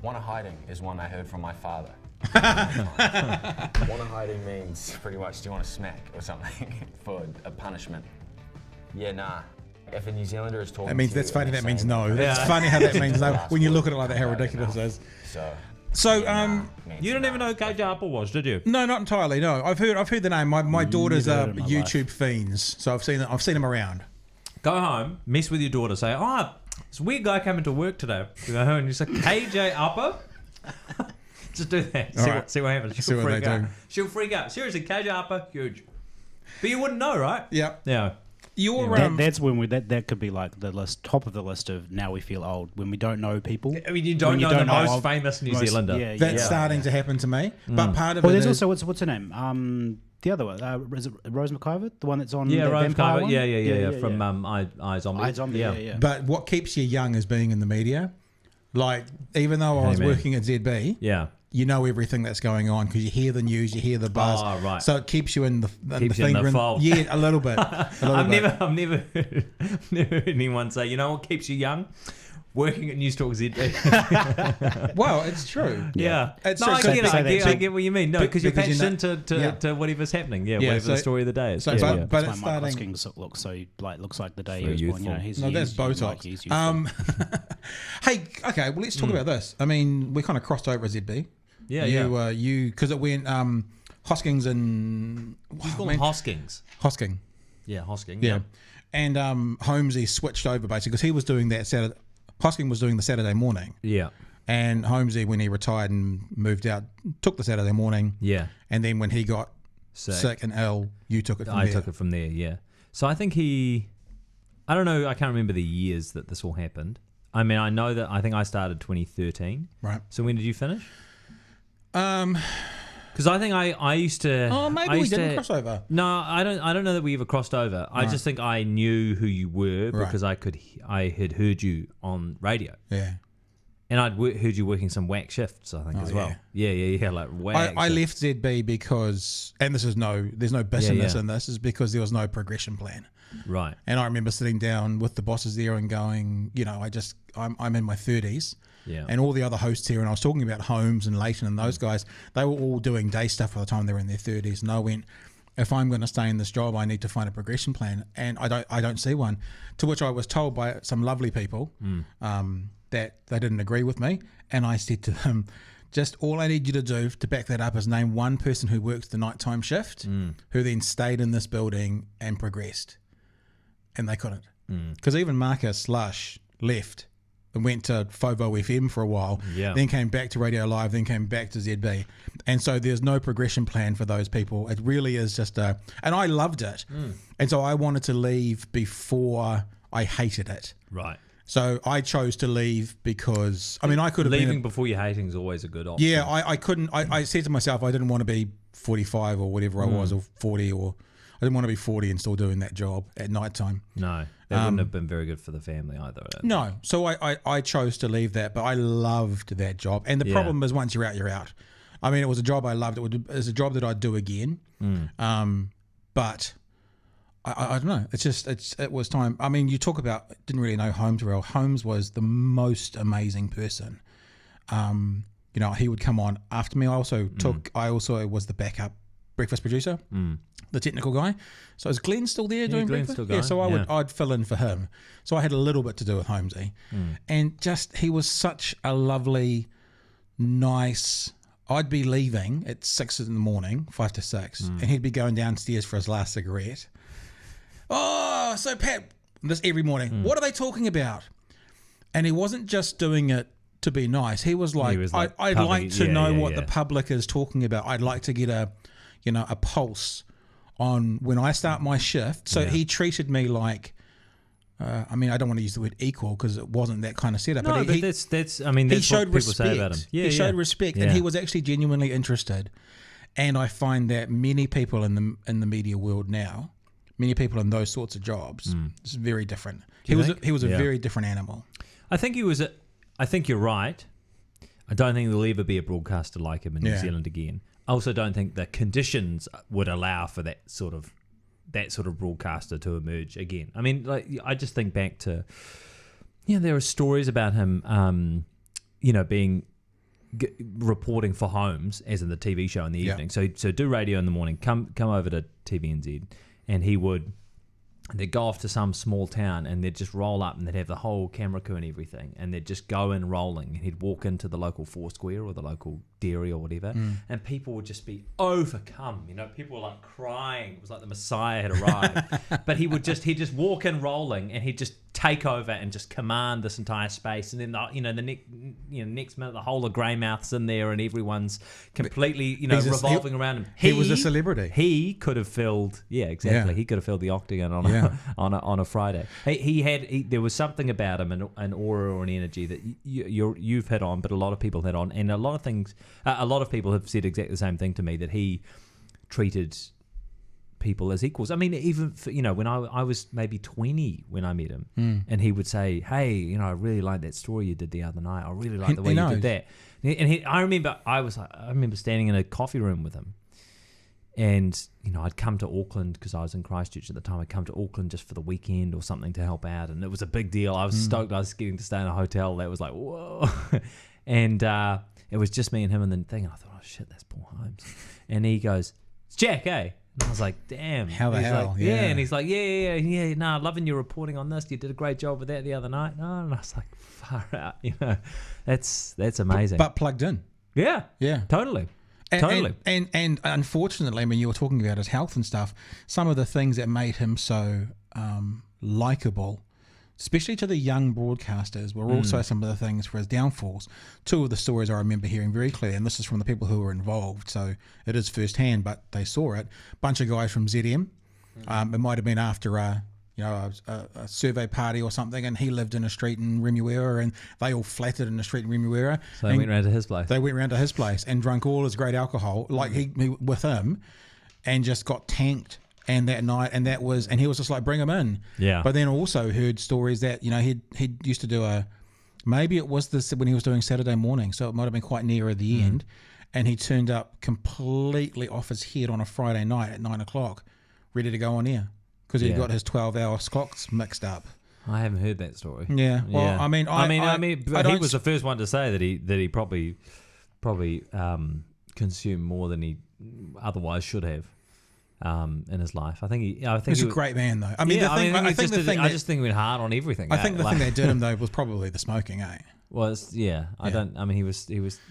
Wanna hiding is one I heard from my father. Wanna hiding means pretty much, do you want to smack or something for a punishment? Yeah, nah. If a New Zealander is talking That means to that's you funny. and That they're means saying, no. That's funny how that means no. When you look at it like that, how ridiculous it is. So, means You didn't nah. even know who KJ Upper was, did you? no, not entirely. No, I've heard the name. My daughters Never are heard in my YouTube fiends, so I've seen them around. Go home, mess with your daughter, say, oh, this weird guy came into work today. You go home and you say, KJ Upper? Just do that. All right. See what happens. See She'll what they freak out. do. She'll freak out. Seriously, KJ Upper, huge. But you wouldn't know, right? Yeah. Yeah. Your That's when that could be like the list, top of the list of now we feel old when we don't know people. I mean, you don't When know the most of- famous New most- Zealander. Yeah, that's yeah. starting to happen to me, but part of Well, it there's is also what's her name? The other one, is it Rose McIver, the one that's on Yeah, that Rose vampire Carver. one? Yeah. From Eyes Zombie. I Zombie. Yeah. But what keeps you young is being in the media. Like, even though I was man. working at ZB, Yeah. you know everything that's going on because you hear the news, you hear the buzz. Oh, right. So it keeps you in the Keeps you in the finger fold. Yeah, a little bit. I've never heard anyone say, you know what keeps you young? Working at Newstalk ZB. Well, it's true. Yeah. It's No, I so- get it. so I that- get what you mean. No, because you're because patched you know- into yeah. to whatever's happening. Yeah, Yeah, whatever the so- story of the day is. so- yeah, but- yeah. but That's it's why Mike starting. Hoskins looks like the day Very he was born. You know, youthful. he's No, that's he's- Botox. he's youthful. Hey, okay, well, let's talk about this. I mean, we kind of crossed over at ZB. Yeah, You, because it went Hoskins and You call him Hoskins. Hosking. Yeah, Hosking. Yeah. And Holmesy switched over basically because he was doing that Saturday. Hosking was doing the Saturday morning. Yeah. And Holmesy, when he retired and moved out, took the Saturday morning. Yeah. And then when he got sick and ill, you took it from I there. took it from there, yeah. So I think I don't know, I can't remember the years that this all happened. I mean, I know that I think I started 2013. Right. So when did you finish? Because I think I used to. Oh, maybe I we used didn't to- cross over. No, I don't know that we ever crossed over. I just think I knew who you were Right. because I had heard you on radio, Yeah. and I'd heard you working some whack shifts. I think as well. Yeah, like whack. I shifts. left ZB because, and there's no business yeah. in this, is because there was no progression plan. Right. And I remember sitting down with the bosses there and going, you know, I'm in my 30s. Yeah. And all the other hosts here, and I was talking about Holmes and Leighton and those guys, they were all doing day stuff by the time they were in their 30s. And I went, if I'm going to stay in this job, I need to find a progression plan. And I don't see one. To which I was told by some lovely people that they didn't agree with me. And I said to them, just all I need you to do to back that up is name one person who worked the nighttime shift, who then stayed in this building and progressed. And they couldn't. Because even Marcus Lush left and went to FOVO FM for a while, then came back to Radio Live, then came back to ZB. And so there's no progression plan for those people. It really is just and I loved it. And so I wanted to leave before I hated it. Right. So I chose to leave because, I mean, I could have Leaving been... before you're hating is always a good option. Yeah, I couldn't... I said to myself, I didn't want to be 45 or whatever I was, or 40, or... I didn't want to be 40 and still doing that job at night time. No, that wouldn't have been very good for the family either. No, so I chose to leave that, but I loved that job. And the problem is once you're out, you're out. I mean, it was a job I loved. It was a job that I'd do again. But I don't know. It was time. I mean, you talk about, didn't really know Holmes well. Holmes was the most amazing person. You know, he would come on after me. I also was the backup breakfast producer, the technical guy. So is Glenn still there doing Glenn's breakfast? still Yeah, going, so I'd fill in for him. So I had a little bit to do with Holmesy. And just, he was such a lovely, nice... I'd be leaving at 6 in the morning, 5 to 6, and he'd be going downstairs for his last cigarette. Oh, so Pat, this every morning, what are they talking about? And he wasn't just doing it to be nice. He was like, I'd like to know what the public is talking about. I'd like to get a pulse on when I start my shift. So he treated me like I mean, I don't want to use the word equal because it wasn't that kind of setup. No, but that's I mean, that's what people say about him. Yeah, he showed respect, and he was actually genuinely interested. And I find that many people in the media world now, many people in those sorts of jobs, it's very different. He was a very different animal. I think he was. I think you're right. I don't think there'll ever be a broadcaster like him in New Zealand again. I also don't think the conditions would allow for that sort of broadcaster to emerge again. I mean, like, I just think back to, there are stories about him, reporting for Holmes, as in the TV show in the evening. So do radio in the morning, come over to TVNZ, and they'd go off to some small town and they'd just roll up and they'd have the whole camera crew and everything, and they'd just go in rolling, and he'd walk into the local Foursquare or the local dairy or whatever, and people would just be overcome. People were like crying. It was like the Messiah had arrived. But he'd just walk in rolling, and he'd just take over and just command this entire space. And then the next minute the whole of Greymouth's in there, and everyone's completely revolving around him. He was a celebrity. He could have filled he could have filled the Octagon on a Friday. There was something about him, an aura or an energy that you've hit on, but a lot of people hit on, and a lot of people have said exactly the same thing to me, that he treated people as equals. I mean, even for, when I was maybe 20 when I met him, and he would say, "Hey, I really like that story you did the other night. I really like the way you did that." And I remember standing in a coffee room with him, and I'd come to Auckland because I was in Christchurch at the time. I'd come to Auckland just for the weekend or something to help out, and it was a big deal. I was stoked. I was getting to stay in a hotel that was like, whoa, and it was just me and him and the thing. And I thought, oh shit, that's Paul Holmes. And he goes, "It's Jack, eh?" And I was like, damn. How the hell? Like, and he's like, yeah. No, loving your reporting on this. You did a great job with that the other night. No, and I was like, far out. That's amazing. But plugged in. Yeah. Totally. And unfortunately, when you were talking about his health and stuff, some of the things that made him so likable, especially to the young broadcasters, were also some of the things for his downfalls. Two of the stories I remember hearing very clearly, and this is from the people who were involved, so it is firsthand, but they saw it. A bunch of guys from ZM. It might have been after a survey party or something, and he lived in a street in Remuera, and they all flattered in the street in Remuera. So they went round to his place. They went round to his place and drank all his great alcohol, like he with him, and just got tanked. And that night, and he was just like, bring him in. Yeah. But then also heard stories that he used to do maybe it was this when he was doing Saturday morning, so it might have been quite near at the end, and he turned up completely off his head on a Friday night at 9 o'clock, ready to go on air because he'd got his 12-hour clocks mixed up. I haven't heard that story. Yeah. Well, yeah. I mean, but he was the first one to say that he probably consumed more than he otherwise should have. In his life, I think he's a great man, though. I mean, I just think he went hard on everything. I think the thing that did him though was probably the smoking, eh? He was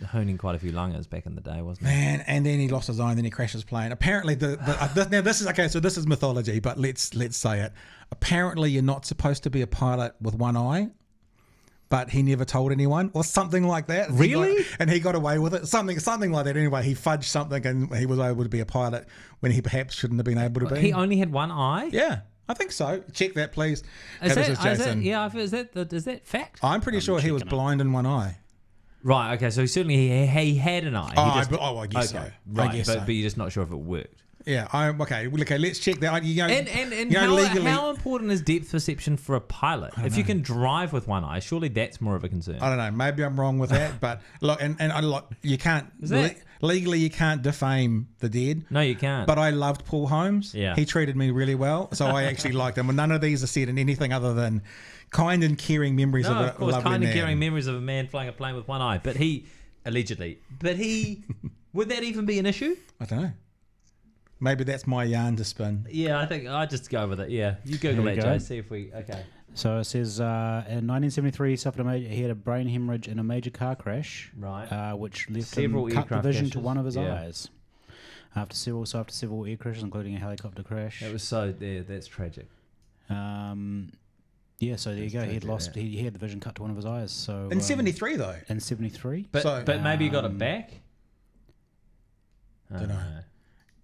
honing quite a few lungers back in the day, wasn't he? Man, and then he lost his eye, and then he crashed his plane. Apparently, now this is okay. So this is mythology, but let's say it. Apparently, you're not supposed to be a pilot with one eye. But he never told anyone, or something like that. Really? And he got away with it. Something like that. Anyway, he fudged something, and he was able to be a pilot when he perhaps shouldn't have been able to be. He only had one eye? Yeah, I think so. Check that, please. Is that fact? I'm pretty sure he was blind in one eye. Right. Okay. So certainly he had an eye. I guess so. Right. I guess so. But you're just not sure if it worked. Yeah, okay. Let's check that. How important is depth perception for a pilot? If you can drive with one eye, surely that's more of a concern. I don't know. Maybe I'm wrong with that, but look, you can't legally you can't defame the dead. No, you can't. But I loved Paul Holmes. Yeah, he treated me really well, so I actually liked him. And none of these are said in anything other than kind and caring memories of a lovely man. Kind and caring memories of a man flying a plane with one eye. But he allegedly. Would that even be an issue? I don't know. Maybe that's my yarn to spin. Yeah, I think I'd just go with it. Yeah, you Google that, Jay. See if we... Okay. So it says, in 1973, he had a brain hemorrhage in a major car crash. Right. Which left him cut the vision to one of his eyes. After several air crashes, including a helicopter crash. It was that's tragic. So there you go. He had the vision cut to one of his eyes. So in 73 though. In 73. But maybe he got it back. I don't know.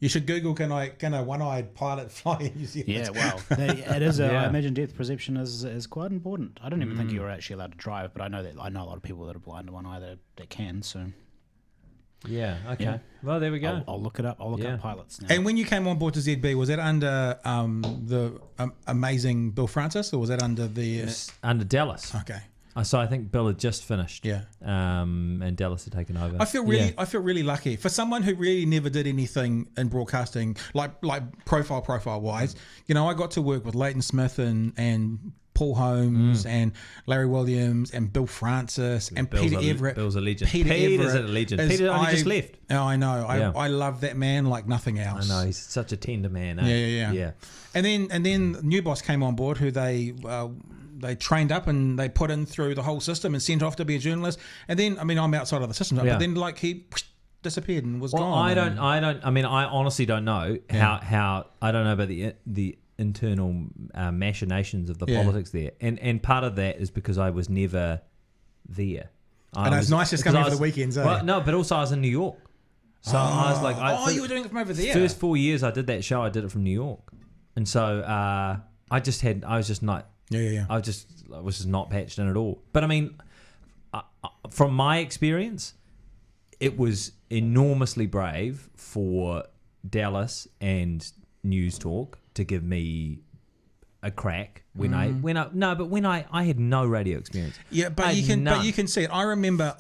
You should Google, can a one-eyed pilot fly in New Zealand? Yeah, well, it is. Yeah. I imagine depth perception is quite important. I don't even think you're actually allowed to drive, but I know a lot of people that are blind to one eye that can. So Yeah. Okay. Yeah. Well, there we go. I'll look it up. I'll look Yeah. up pilots now. And when you came on board to ZB, was that under the amazing Bill Francis, or was that under the... Under Dallas. Okay. So I think Bill had just finished. Yeah. And Dallas had taken over. I feel really lucky for someone who really never did anything in broadcasting, like profile wise. You know, I got to work with Leighton Smith and Paul Holmes and Larry Williams and Bill Francis and Bill's Peter Everett. Bill's a legend. Peter's a legend. Peter only just left. Oh, I know. Yeah. I love that man like nothing else. I know, he's such a tender man. Eh? Yeah. And then new boss came on board, who they trained up and they put in through the whole system and sent off to be a journalist. And then, I mean, I'm outside of the system, but then like he disappeared and was gone. I honestly don't know how I don't know about the internal machinations of the politics there. And part of that is because I was never there. And it's nice just coming for the weekends, eh? Well, no, but also I was in New York. So I was like... you were doing it from over there? First 4 years I did that show, I did it from New York. And so I was just not... Yeah. I was just not patched in at all. But I mean, from my experience, it was enormously brave for Dallas and Newstalk to give me a crack when I had no radio experience. Yeah, but you can see it. I remember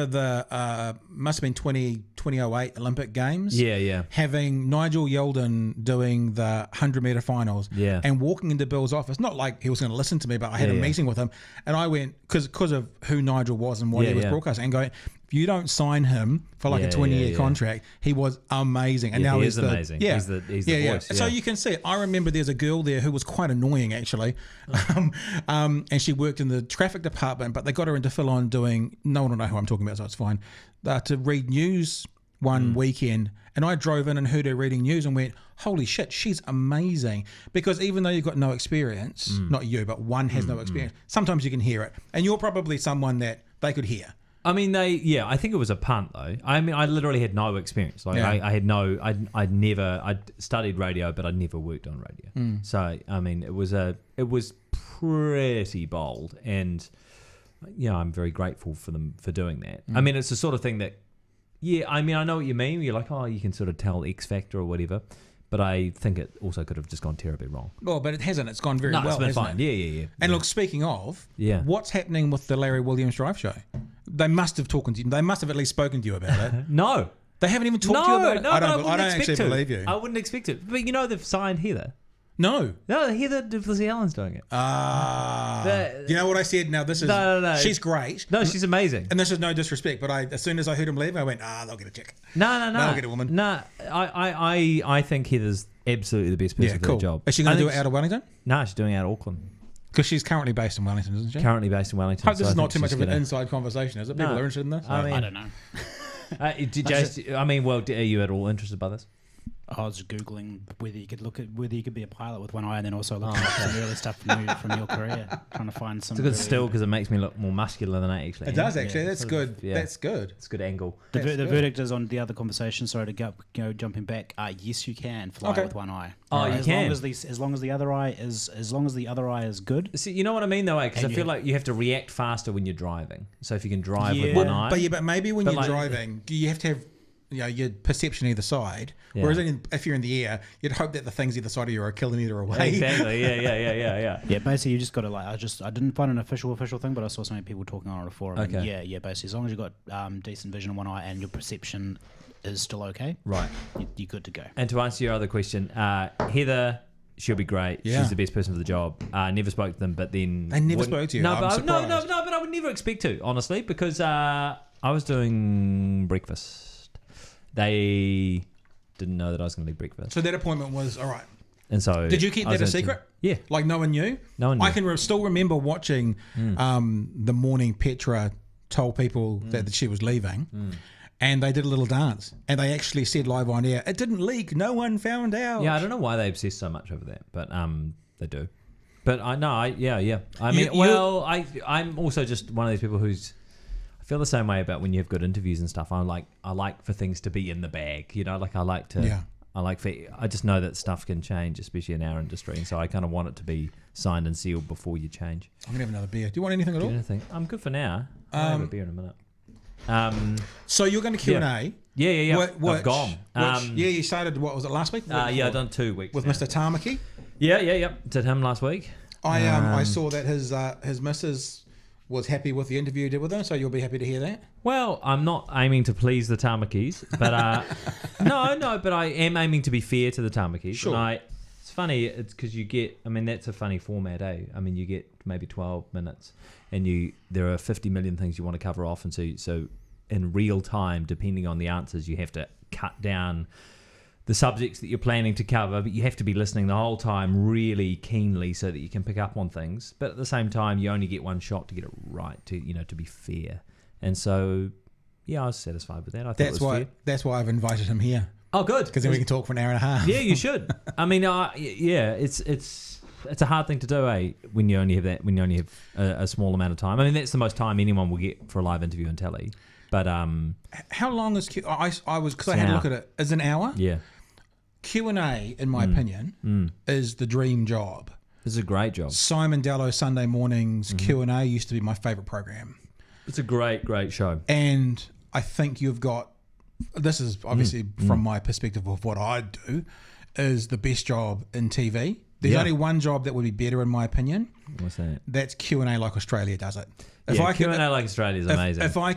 the must have been 2008 Olympic Games. Yeah. Having Nigel Yeldon doing the 100-meter finals. Yeah. And walking into Bill's office, not like he was going to listen to me, but I had a meeting with him, and I went because of who Nigel was and what he was broadcasting, and going, if you don't sign him for like a 20-year contract, he was amazing. And now he's amazing. Yeah, he's the voice. Yeah. So you can see it. I remember there's a girl there who was quite annoying actually, and she worked in the traffic department, but they got her in to fill on doing. No one will know who I'm talking about, so it's fine. To read news one weekend, and I drove in and heard her reading news and went, holy shit, she's amazing. Because even though you've got no experience, not you, but one has no experience, sometimes you can hear it, and you're probably someone that they could hear. I mean, I think it was a punt though. I mean, I literally had no experience. Like, I'd studied radio, but I'd never worked on radio. So, I mean, it was pretty bold, and I'm very grateful for them for doing that. I mean, it's the sort of thing that, I mean, I know what you mean. You're like, you can sort of tell X Factor or whatever. But I think it also could have just gone terribly wrong. Well, but it hasn't. It's gone very well. It's been fine. It? Yeah. And look, speaking of, what's happening with the Larry Williams Drive Show? They must have talked to you. They must have at least spoken to you about it. No. They haven't even talked to you about it? No, I don't actually believe you. I wouldn't expect it. But they've signed Heather. No, Heather Duplessis Allen's doing it. You know what I said? Now this is no. She's great. No, she's amazing. And this is no disrespect, but as soon as I heard him leave, I went, they'll get a chick. No. They'll get a woman. No, I think Heather's absolutely the best person for the job. Is she going to do it out of Wellington? No, she's doing it out of Auckland. Because she's currently based in Wellington, isn't she? Currently based in Wellington. Hope this is not too much of an inside conversation, is it? People are interested in this? I don't know. Are you at all interested by this? I was Googling whether you could be a pilot with one eye, and then also looking at some early stuff from your career, trying to find some. It's a good still because it makes me look more muscular than I actually am. It does actually. That's good. That's good. It's a good angle. The verdict is on the other conversation. Sorry to go jumping back. Yes, you can fly with one eye. You can. As long as the other eye is good. See, you know what I mean though, because I feel like you have to react faster when you're driving. So if you can drive with one eye, but maybe when you're driving, you have to have your perception either side. Yeah. Whereas if you're in the air, you'd hope that the things either side of you are a kilometre away. Exactly. Yeah. Yeah. Basically, you just got to I didn't find an official thing, but I saw so many people talking on it before. Okay. Yeah. Basically, as long as you've got decent vision in one eye and your perception is still okay, right, you're good to go. And to answer your other question, Heather. She'll be great. Yeah. She's the best person for the job. Never spoke to them, but then they never spoke to you. No, but I would never expect to, honestly, because I was doing breakfast. They didn't know that I was going to leave breakfast. So that appointment was all right. And so did you keep that a secret? Yeah, like no one knew. No one knew. I can still remember watching the morning Petra told people that she was leaving. And they did a little dance, and they actually said live on air, "It didn't leak. No one found out." Yeah, I don't know why they obsess so much over that, but they do. But I'm also just one of these people who's. I feel the same way about when you have good interviews and stuff. I like for things to be in the bag, like I like to. Yeah. I just know that stuff can change, especially in our industry, and so I kind of want it to be signed and sealed before you change. I'm gonna have another beer. Do you want anything at all? Anything? I'm good for now. I'll have a beer in a minute. So you're going to Q&A. Yeah. Which, I've gone. you started, what was it, last week? I've done 2 weeks with now. Mr. Tamaki. Yeah. Did him last week. I saw that his missus was happy with the interview you did with him, so you'll be happy to hear that. Well, I'm not aiming to please the Tamakis, but no, but I am aiming to be fair to the Tamakis. Sure. And it's funny, it's because you get, I mean, that's a funny format, eh? I mean, you get maybe 12 minutes, and there are 50 million things you want to cover off, and so in real time, depending on the answers, you have to cut down the subjects that you're planning to cover, but you have to be listening the whole time really keenly so that you can pick up on things. But at the same time, you only get one shot to get it right, to be fair. And so, yeah, I was satisfied with that. I thought it was fair. That's why I've invited him here. Oh, good. Because then we can talk for an hour and a half. Yeah, you should. I mean, it's a hard thing to do, eh? When you only have a small amount of time. I mean, that's the most time anyone will get for a live interview on telly. But how long is I had a look at it. Is an hour? Yeah. Q&A, in my opinion, is the dream job. It's a great job. Simon Dello Sunday mornings Q&A used to be my favourite program. It's a great show. And I think you've got, this is obviously from my perspective of what I do, is the best job in TV. There's only one job that would be better in my opinion. What's that? That's Q&A like Australia does it. Q&A like Australia is amazing. If I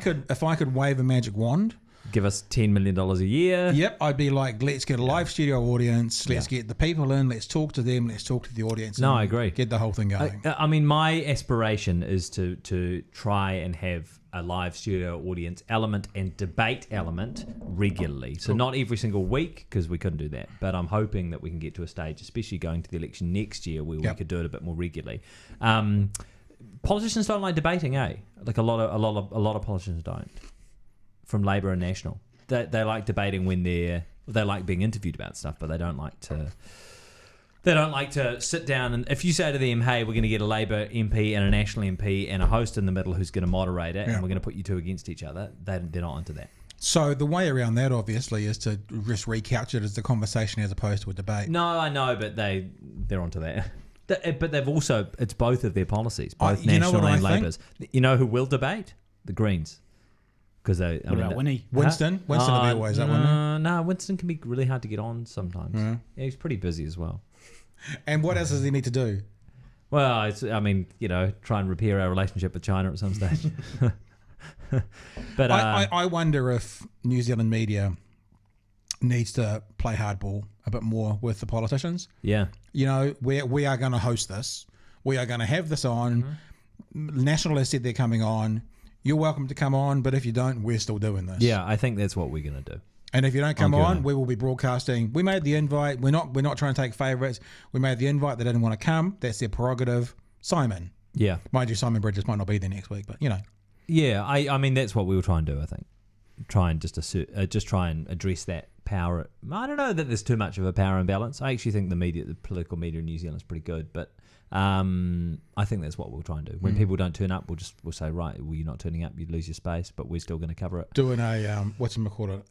could wave a magic wand, give us $10 million a year. Yep, I'd be like, let's get a live studio audience, let's get the people in, let's talk to them, let's talk to the audience. No, I agree. Get the whole thing going. I mean, my aspiration is to try and have a live studio audience element and debate element regularly. So not every single week, because we couldn't do that. But I'm hoping that we can get to a stage, especially going to the election next year, where we could do it a bit more regularly. Politicians don't like debating, eh? Like a lot of politicians don't. From Labour and National, they like debating when they like being interviewed about stuff, but they don't like to sit down and if you say to them, hey, we're going to get a Labour MP and a National MP and a host in the middle who's going to moderate it and we're going to put you two against each other, they're not into that. So the way around that obviously is to just recouch it as a conversation as opposed to a debate. No, I know, but they're onto that. But they've also, it's both of their policies, both National and Labour's. You know who will debate? The Greens. Because Winnie? Winston will be always that one. No, Winston can be really hard to get on sometimes. Yeah, he's pretty busy as well. And what else does he need to do? Well, try and repair our relationship with China at some stage. But I wonder if New Zealand media needs to play hardball a bit more with the politicians. Yeah. We are going to host this. We are going to have this on. National has said they're coming on. You're welcome to come on, but if you don't, we're still doing this. Yeah, I think that's what we're going to do. And if you don't come on, we will be broadcasting. We made the invite. We're not trying to take favourites. We made the invite. They didn't want to come. That's their prerogative. Simon. Yeah. Mind you, Simon Bridges might not be there next week, but Yeah, I mean, that's what we will try and do, I think. Try and just try and address that power. I don't know that there's too much of a power imbalance. I actually think the political media in New Zealand is pretty good, but I think that's what we'll try and do. When people don't turn up, we'll say, right, well, you're not turning up, you lose your space, but we're still going to cover it. Doing a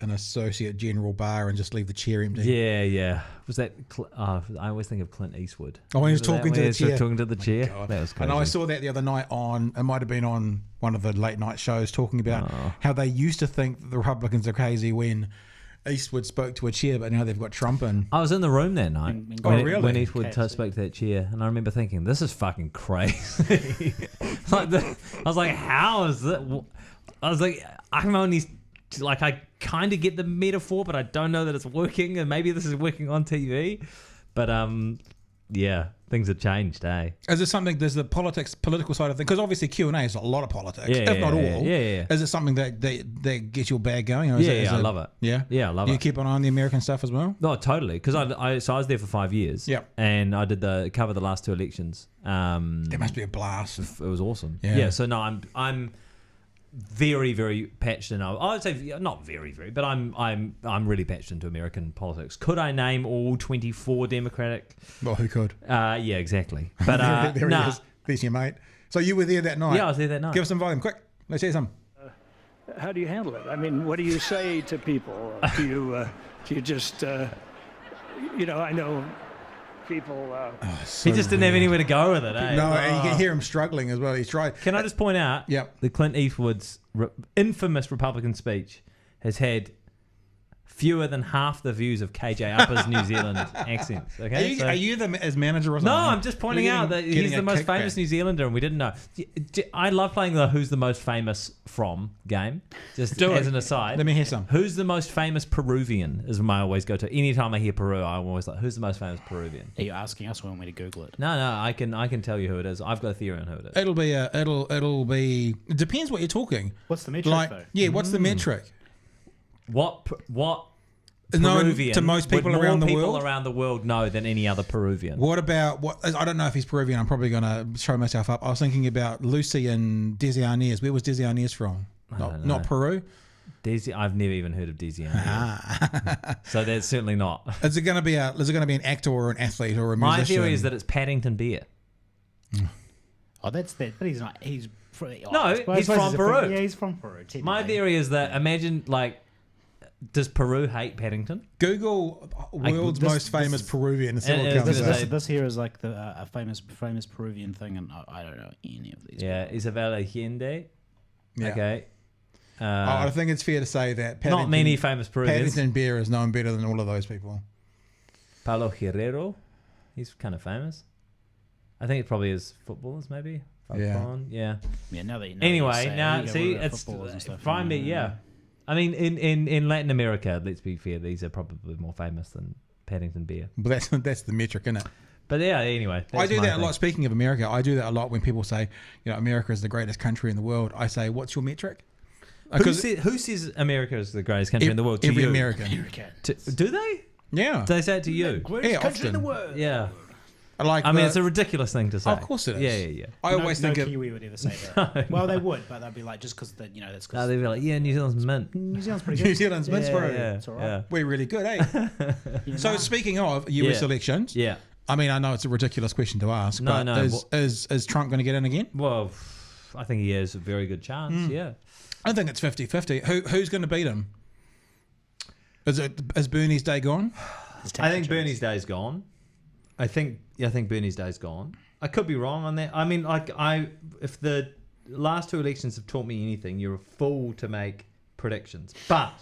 an associate general bar and just leave the chair empty. Yeah. Was that? I always think of Clint Eastwood. Oh, when he was talking to the chair. Talking to the chair. That was crazy. And I saw that the other night it might have been on one of the late night shows, talking about how they used to think the Republicans are crazy when Eastwood spoke to a chair, but now they've got Trump in. I was in the room that night when Eastwood spoke to that chair, and I remember thinking, this is fucking crazy. I was like, how is that? I was like, I'm only I kind of get the metaphor, but I don't know that it's working, and maybe this is working on TV. But yeah, things have changed, eh? Is it something? There's the political side of things, because obviously Q&A is a lot of politics, if not all. Yeah. Is it something that gets your bag going? Or I love it. Yeah, I love it. You keep an eye on the American stuff as well? No, totally. Because I was there for 5 years. Yep. And I did cover the last two elections. It must be a blast. It was awesome. Yeah. So no, I'm very, very patched in. I would say not very, very, but I'm really patched into American politics. Could I name all 24 Democratic? Well, who could? Yeah, exactly. But there he is. There's your mate. So you were there that night? Yeah, I was there that night. Give us some volume, quick. Let's hear some. How do you handle it? I mean, what do you say to people? Do you just I know people. He just didn't have anywhere to go with it, eh? No, and you can hear him struggling as well. He's tried. Can I just point out, the Clint Eastwood's infamous Republican speech has had fewer than half the views of KJ Upper's New Zealand accents. Okay, Are you as manager or something? No, I'm just pointing out that he's the most famous New Zealander, and we didn't know. I love playing the "Who's the most famous from" game. Just as an aside, let me hear some. Who's the most famous Peruvian is my always go to. Anytime I hear Peru, I'm always like, "Who's the most famous Peruvian?" Are you asking us or want me to Google it? No, I can tell you who it is. I've got a theory on who it is. It'll be. It depends what you're talking. What's the metric though? Yeah, what's the metric? What Peruvian to most people around the world? More people around the world know than any other Peruvian. What about I don't know if he's Peruvian. I'm probably going to show myself up. I was thinking about Lucy and Desi Arnaz. Where was Desi Arnaz from? Not Peru. I've never even heard of Desi Arnaz. So that's certainly not. Is it going to be an actor or an athlete or a musician? My theory is that it's Paddington Bear. Oh, that's that. But he's not. He's he's from Peru. Yeah, he's from Peru. My theory is that imagine does Peru hate Paddington? Google world's most famous Peruvian. This here is like a famous Peruvian thing, and I don't know any of these. Yeah, people. Isabel Allende. Yeah. Okay. I think it's fair to say that not many famous Peruvians. Paddington Bear is known better than all of those people. Paulo Guerrero, he's kind of famous. I think it probably is footballers, maybe. Yeah. Now that you know. Anyway, now see, it's find me. Yeah. I mean, in Latin America, let's be fair, these are probably more famous than Paddington Bear. But that's the metric, isn't it? But yeah, anyway. I do that a lot. Speaking of America, I do that a lot when people say, America is the greatest country in the world. I say, what's your metric? Who says America is the greatest country in the world to every you? American. Do they? Yeah. Do they say it to you? Greatest country in the world. Yeah. It's a ridiculous thing to say. Of course it is. Yeah. I always think no Kiwi would ever say that. Well, they would, but they'd be like, just because that's because. They'd be like, yeah, New Zealand's mint. New Zealand's pretty good. New Zealand's mint, bro. Yeah, it's all right. We're really good, eh? So speaking of US elections, I mean, I know it's a ridiculous question to ask, but is Trump going to get in again? Well, I think he has a very good chance. Yeah. I think it's 50-50. Who's going to beat him? Is Bernie's day gone? I think Bernie's day's gone. I think Bernie's day's gone. I could be wrong on that. I mean, if the last two elections have taught me anything, you're a fool to make predictions. But,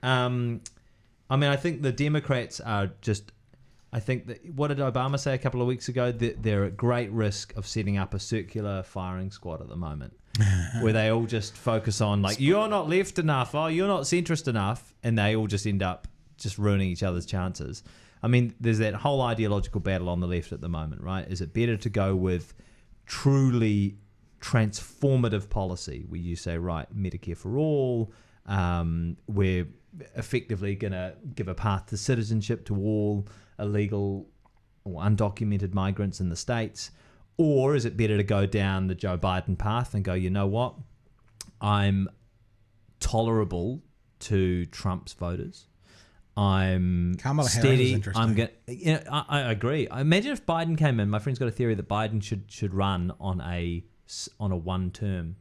I think the Democrats are just. I think that what did Obama say a couple of weeks ago? That they're at great risk of setting up a circular firing squad at the moment, where they all just focus on you're not left enough, you're not centrist enough, and they all just end up just ruining each other's chances. I mean, there's that whole ideological battle on the left at the moment, right? Is it better to go with truly transformative policy where you say, right, Medicare for all, we're effectively going to give a path to citizenship to all illegal or undocumented migrants in the States? Or is it better to go down the Joe Biden path and go, you know what, I'm tolerable to Trump's voters. I'm Kamala steady. Harris is I'm going. I agree. Imagine if Biden came in. My friend's got a theory that Biden should run on a one-term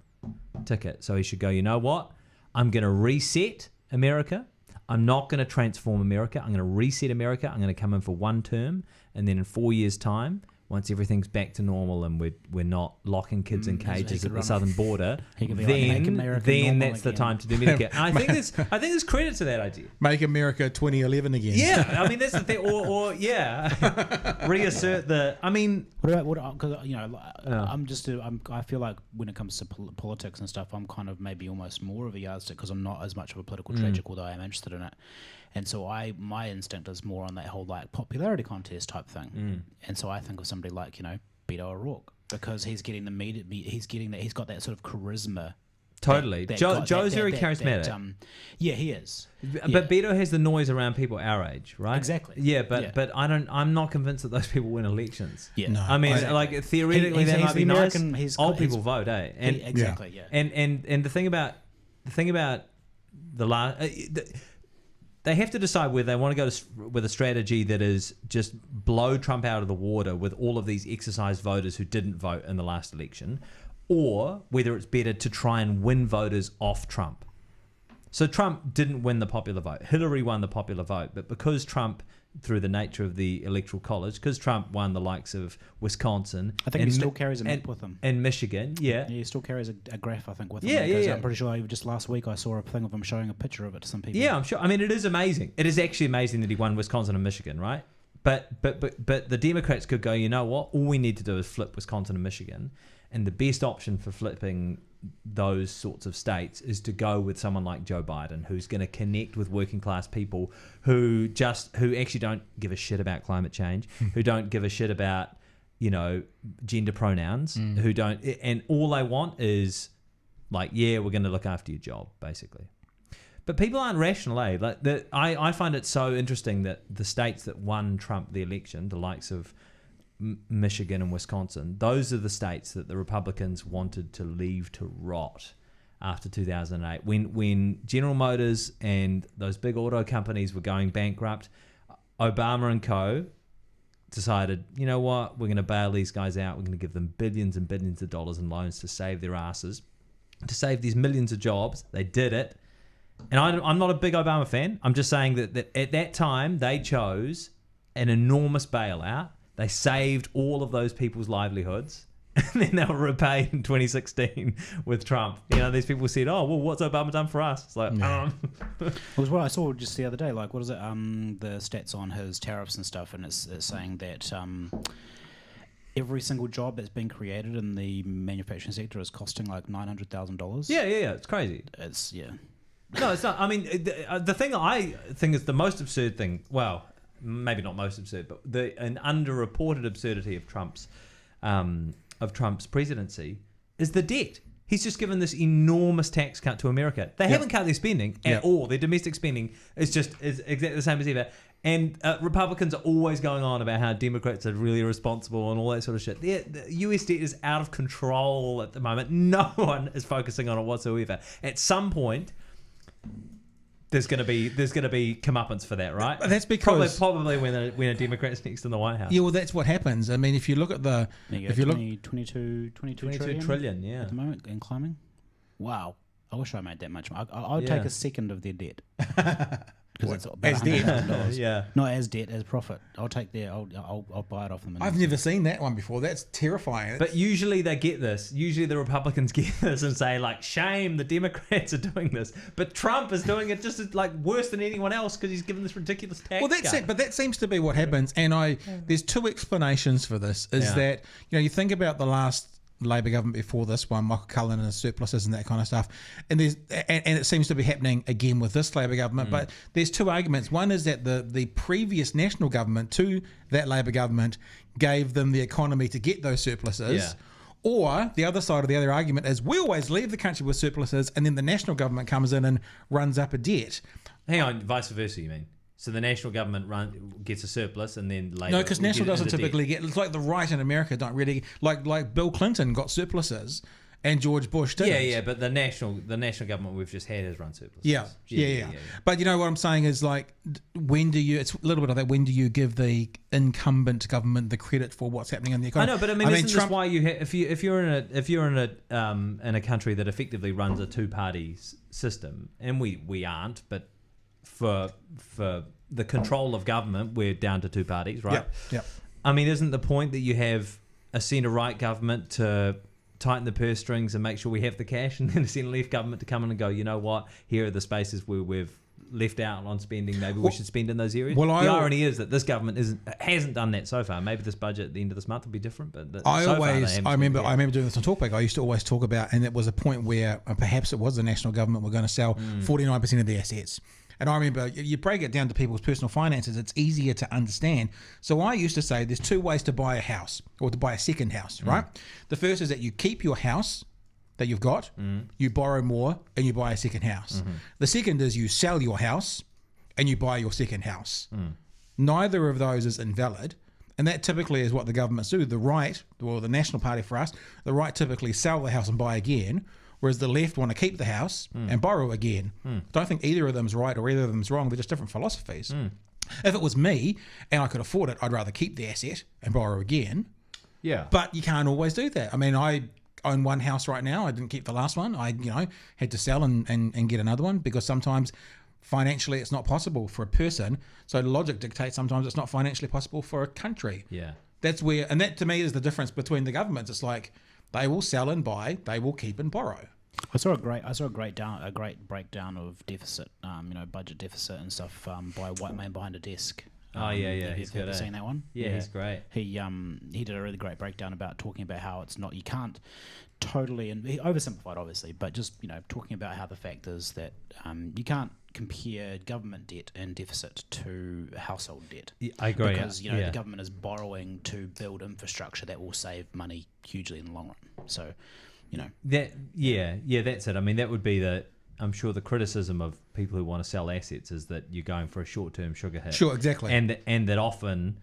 ticket. So he should go, you know what? I'm going to reset America. I'm not going to transform America. I'm going to reset America. I'm going to come in for one term, and then in 4 years' time, once everything's back to normal and we're not locking kids in cages at the southern border, then that's the time to do Medicare. And I think there's credit to that idea. Make America 2011 again. Yeah, I mean that's the thing. Or reassert the. I mean, because I feel like when it comes to politics and stuff, I'm kind of maybe almost more of a yardstick because I'm not as much of a political tragic, although I am interested in it. And so my instinct is more on that whole popularity contest type thing. And so I think of somebody like, Beto O'Rourke, because he's getting he's got that sort of charisma. Totally. Joe's very charismatic. He is. But Beto has the noise around people our age, right? Exactly. Yeah, but I'm not convinced that those people win elections. Yeah. No. I mean, theoretically that might be nice. Old people vote, eh? Exactly. Yeah. And the thing about the last. They have to decide whether they want to go with a strategy that is just blow Trump out of the water with all of these exercise voters who didn't vote in the last election, or whether it's better to try and win voters off Trump. So Trump didn't win the popular vote. Hillary won the popular vote, but because Trump through the nature of the electoral college, because Trump won the likes of Wisconsin. I think he still carries a map with him. And Michigan, yeah. He still carries a graph, I think, with him. Yeah. I'm pretty sure just last week I saw a thing of him showing a picture of it to some people. Yeah, I'm sure. I mean, it is amazing. It is actually amazing that he won Wisconsin and Michigan, right? But the Democrats could go, you know what? All we need to do is flip Wisconsin and Michigan. And the best option for flipping those sorts of states is to go with someone like Joe Biden, who's going to connect with working class people who actually don't give a shit about climate change, who don't give a shit about, gender pronouns, who don't, and all they want is like, yeah, we're going to look after your job, basically. But people aren't rational, eh? Like I find it so interesting that the states that won Trump the election, the likes of Michigan and Wisconsin, those are the states that the Republicans wanted to leave to rot after 2008. When General Motors and those big auto companies were going bankrupt, Obama and co. decided, you know what, we're going to bail these guys out. We're going to give them billions and billions of dollars in loans to save their asses, to save these millions of jobs. They did it. And I'm not a big Obama fan. I'm just saying that at that time, they chose an enormous bailout. They saved all of those people's livelihoods, and then they were repaid in 2016 with Trump. These people said, oh, well, what's Obama done for us? It's like, It was what I saw just the other day. Like, what is it? The stats on his tariffs and stuff, and it's saying that every single job that's been created in the manufacturing sector is costing like $900,000. Yeah. It's crazy. No, it's not. I mean, the thing I think is the most absurd thing, well, maybe not most absurd, but an underreported absurdity of Trump's presidency is the debt. He's just given this enormous tax cut to America. They haven't cut their spending at all. Their domestic spending is exactly the same as ever. And Republicans are always going on about how Democrats are really irresponsible and all that sort of shit. The US debt is out of control at the moment. No one is focusing on it whatsoever. At some point, there's going to be comeuppance for that, right? That's because probably when a Democrat's next in the White House. Yeah, well, that's what happens. I mean, if you look at 22 trillion, yeah, at the moment and climbing. Wow, I wish I made that much. I would take a second of their debt. As debt? Yeah, not as debt, as profit. I'll take their. I'll buy it off them. I've never seen that one before. That's terrifying. But usually they get this. Usually the Republicans get this and say like, "Shame, the Democrats are doing this." But Trump is doing it just as, like, worse than anyone else because he's given this ridiculous tax. Well, that's it. But that seems to be what happens. And there's two explanations for this. Is that you think about the last Labor government before this one, Michael Cullen and his surpluses and that kind of stuff, and it seems to be happening again with this Labor government. But there's two arguments. One is that the previous national government to that Labor government gave them the economy to get those surpluses. Or the other side of the other argument is we always leave the country with surpluses, and then the national government comes in and runs up a debt. Hang on, vice versa, you mean? So the national government gets a surplus, and then Labor. No, because national doesn't typically get. It's like the right in America don't really like Bill Clinton got surpluses, and George Bush didn't. Yeah, but the national government we've just had has run surpluses. Yeah. But you know what I'm saying is, like, when do you? It's a little bit of that. When do you give the incumbent government the credit for what's happening in the economy? I know, but I mean isn't Trump, this why you if you're in a country that effectively runs a two-party system, and we aren't, but for the control of government, we're down to two parties, right? Yeah. I mean, isn't the point that you have a centre-right government to tighten the purse strings and make sure we have the cash, and then a centre-left government to come in and go, you know what, here are the spaces where we've left out on spending, maybe we should spend in those areas. The irony is that this government hasn't done that so far. Maybe this budget at the end of this month will be different, but I remember doing this on Talkback. I used to always talk about, and it was a point where perhaps it was the national government were going to sell 49% of the assets. And I remember, you break it down to people's personal finances, it's easier to understand. So I used to say there's two ways to buy a house, or to buy a second house, right? The first is that you keep your house that you've got, you borrow more, and you buy a second house. The second is you sell your house, and you buy your second house. Neither of those is invalid. And that typically is what the governments do. The right, or the National Party for us, the right typically sell the house and buy again, whereas the left want to keep the house and borrow again. Don't think either of them's right or either of them's wrong. They're just different philosophies. If it was me and I could afford it, I'd rather keep the asset and borrow again. Yeah. But you can't always do that. I mean, I own one house right now. I didn't keep the last one. I had to sell and get another one, because sometimes financially it's not possible for a person. So logic dictates sometimes it's not financially possible for a country. Yeah. That's where, and that to me is the difference between the governments. It's like they will sell and buy, they will keep and borrow. I saw a great breakdown of deficit, budget deficit and stuff by a white man behind a desk. Oh yeah. Have you seen that one? Yeah, he's great. He did a really great breakdown talking about how it's not, you can't totally, and he oversimplified obviously, but just talking about how the fact is that you can't compare government debt and deficit to household debt. Yeah, I agree. Because the government is borrowing to build infrastructure that will save money hugely in the long run. So, that's it. I mean, that would be I'm sure the criticism of people who want to sell assets is that you're going for a short-term sugar hit. Sure, exactly. And that often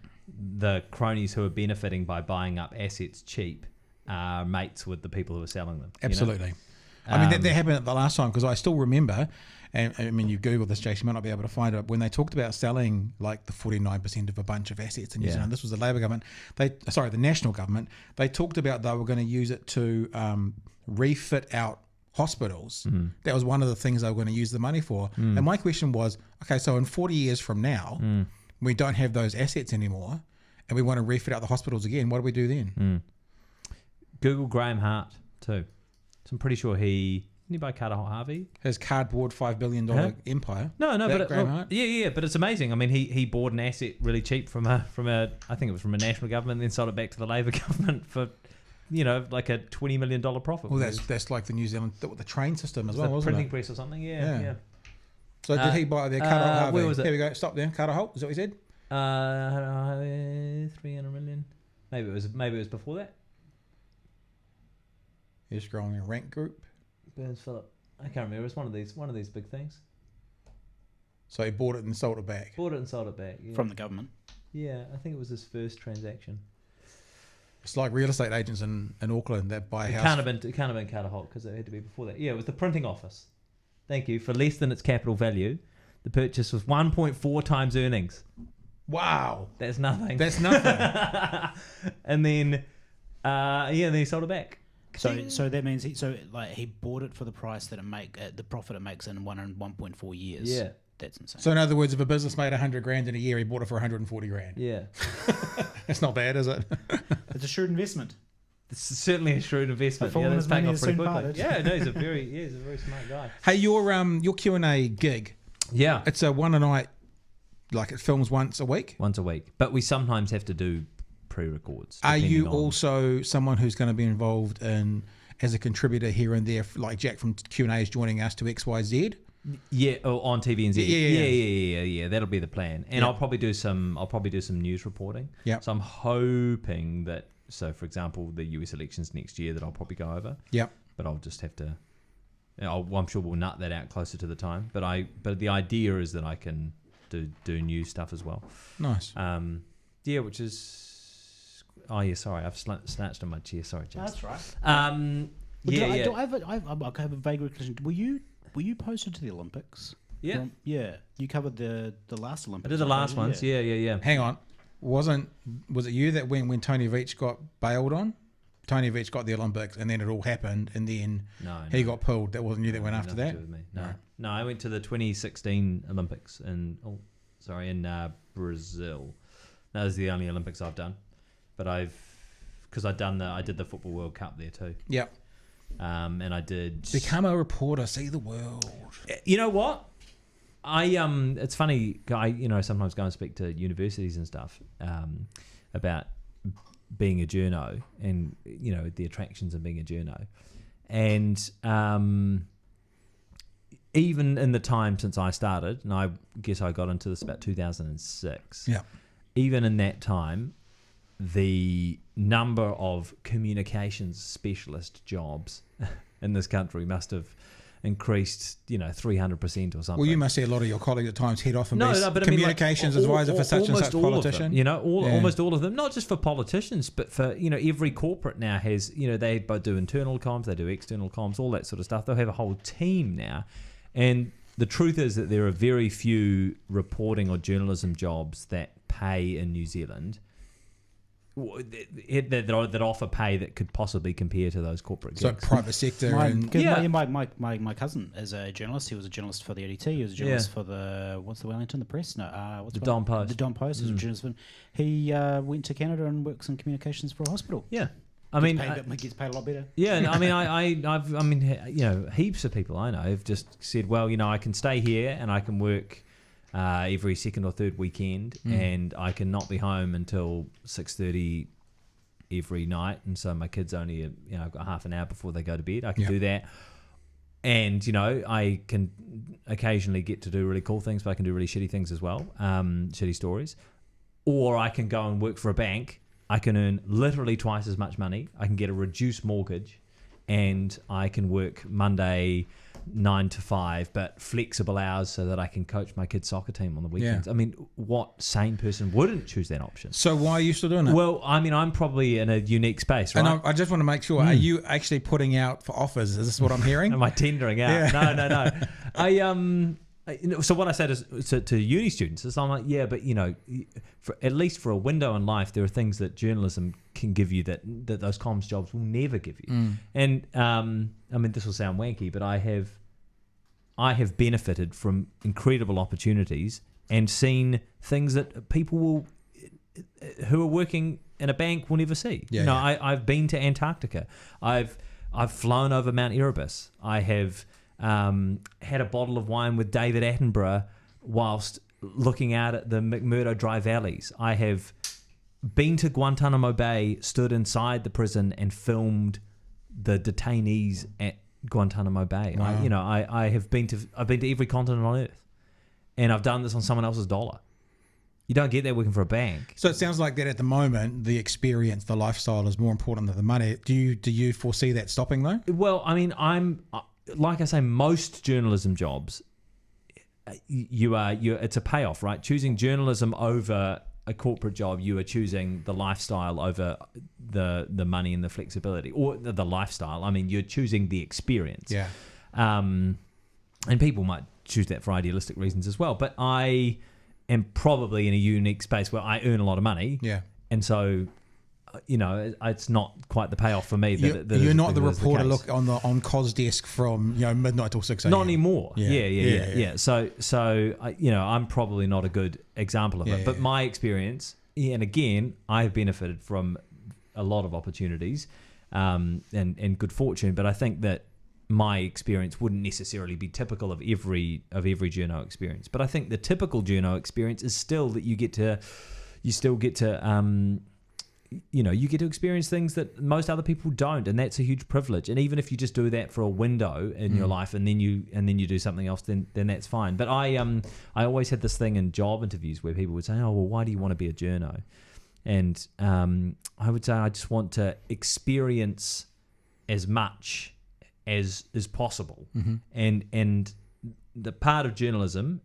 the cronies who are benefiting by buying up assets cheap are mates with the people who are selling them. Absolutely. I mean, that happened the last time, because I still remember, and I mean, you Google this, Jason, you might not be able to find it, when they talked about selling like the 49% of a bunch of assets in New Zealand. This was the Labour government. The national government. They talked about they were going to use it to refit out hospitals. That was one of the things they were going to use the money for. And my question was, okay, so in 40 years from now, we don't have those assets anymore, and we want to refit out the hospitals again. What do we do then? Google Graham Hart too. So I'm pretty sure didn't he buy Carter Harvey? His cardboard $5 billion empire. No, but Graham Hart? but it's amazing. I mean, he bought an asset really cheap from a I think it was from a national government, and then sold it back to the Labour government for like a $20 million profit. Well, that's like the New Zealand the train system as well, wasn't printing it? press or something. Yeah. So did he buy their Carter Harvey? Where was it? Here we go. Stop there. Carter Holt. Is that what he said? 300 million. Maybe it was before that. You're scrolling a rank group. Burns Phillip. I can't remember. It was one of these big things. So he bought it and sold it back. Yeah. From the government. Yeah, I think it was his first transaction. It's like real estate agents in Auckland that buy a house. It can't have been Carter Holt, because it had to be before that. Yeah, it was the printing office. Thank you. For less than its capital value, the purchase was 1.4 times earnings. Wow. That's nothing. And then, then he sold it back. So that means he bought it for the price that the profit it makes in 1.4 years. Yeah, that's insane. So in other words, if a business made $100,000 in a year, he bought it for 140 grand. Yeah, that's not bad, is it? It's a shrewd investment. It's certainly a shrewd investment. Yeah, that's paying off pretty quickly. Yeah, no, he's a very smart guy. Hey, your Q&A gig. Yeah, it's a one a night. Like it films once a week. But we sometimes have to do pre-records. Are you also someone who's going to be involved in as a contributor here and there, like Jack from Q&A is joining us to XYZ? Yeah, on TVNZ. Yeah. That'll be the plan, and I'll probably do some news reporting. Yeah. So I'm hoping that. So for example, the US elections next year, that I'll probably go over. Yeah. But I'll just have to. I'm sure we'll nut that out closer to the time. But the idea is that I can do news stuff as well. Nice. Which is. Oh yeah, sorry, I've snatched on my chair. Sorry, James. That's right. I have a vague recollection. Were you posted to the Olympics? Yeah. You covered the last Olympics. I did the last ones. Yeah. Hang on, was it you that when Tony Veach got bailed on? Tony Veach got the Olympics, and then it all happened, and then he got pulled. That wasn't you that went after that? To do with me. No, I went to the 2016 Olympics in Brazil. That was the only Olympics I've done. But I did the Football World Cup there too. Yep. And I did become a reporter, see the world. You know what? It's funny. I sometimes go and speak to universities and stuff about being a journo and the attractions of being a journo, and even in the time since I started, and I guess I got into this about 2006. Yeah. Even in that time, the number of communications specialist jobs in this country must have increased, 300% or something. Well, you must see a lot of your colleagues at times head off and be communications advisor for such and such politician. Almost all of them, not just for politicians, but for, every corporate now has, they both do internal comms, they do external comms, all that sort of stuff. They'll have a whole team now. And the truth is that there are very few reporting or journalism jobs that pay in New Zealand that offer pay that could possibly compare to those corporate gigs. So private sector my cousin is a journalist. He was a journalist for the ADT. He was a journalist for the Wellington, the Press. No, the Don Post. The Don Post. He was a journalist. He went to Canada and works in communications for a hospital. Yeah. Gets paid a lot better. Yeah, I've heaps of people I know have just said, well, I can stay here and I can work every second or third weekend, and I can not be home until 6:30 every night, and so my kids only I've got half an hour before they go to bed. I can do that, and I can occasionally get to do really cool things, but I can do really shitty things as well, shitty stories, or I can go and work for a bank. I can earn literally twice as much money. I can get a reduced mortgage, and I can work Monday 9 to 5, but flexible hours so that I can coach my kids' soccer team on the weekends. Yeah. I mean, what sane person wouldn't choose that option? So why are you still doing it? Well, I'm probably in a unique space, right? And I just want to make sure, are you actually putting out for offers? Is this what I'm hearing? Am I tendering out? Yeah. No. So what I said is to uni students is I'm like, yeah, but at least for a window in life, there are things that journalism can give you that those comms jobs will never give you. And this will sound wanky, but I have benefited from incredible opportunities and seen things that people who are working in a bank will never see. I've been to Antarctica. I've flown over Mount Erebus. I have had a bottle of wine with David Attenborough whilst looking out at the McMurdo Dry Valleys. I have been to Guantanamo Bay, stood inside the prison and filmed the detainees at Guantanamo Bay. Wow. I've been to every continent on earth, and I've done this on someone else's dollar. You don't get that working for a bank. So it sounds like that at the moment, the experience, the lifestyle is more important than the money. Do you foresee that stopping though? Well, like I say, most journalism jobs, it's a payoff, right? Choosing journalism over a corporate job, you are choosing the lifestyle over the money and the flexibility, or the lifestyle. I mean, you're choosing the experience. Yeah. And people might choose that for idealistic reasons as well. But I am probably in a unique space where I earn a lot of money. Yeah. And so, it's not quite the payoff for me. You're not the reporter look on Cos desk from midnight till 6 a.m. Not anymore. Yeah. Yeah. So I'm probably not a good example of it. But my experience, and again, I've benefited from a lot of opportunities and good fortune. But I think that my experience wouldn't necessarily be typical of every journo experience. But I think the typical journo experience is still that you get to experience things that most other people don't, and that's a huge privilege. And even if you just do that for a window in your life, and then you do something else, then that's fine. But I always had this thing in job interviews where people would say, "Oh, well, why do you want to be a journo?" And I would say I just want to experience as much as is possible, and the part of journalism.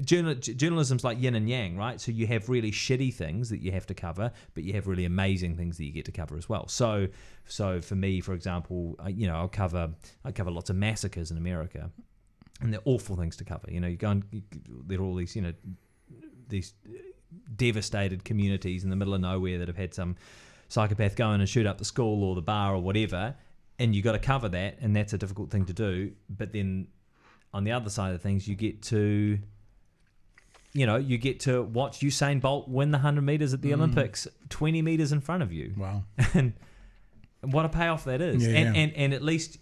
Journalism's like yin and yang, right? So you have really shitty things that you have to cover, but you have really amazing things that you get to cover as well. So for me, for example, I cover lots of massacres in America, and they're awful things to cover. You go and there are all these these devastated communities in the middle of nowhere that have had some psychopath go in and shoot up the school or the bar or whatever, and you got to cover that, and that's a difficult thing to do. But then on the other side of things, you get to watch Usain Bolt win the 100 meters at the Olympics 20 meters in front of you. Wow. And what a payoff that is. Yeah, and at least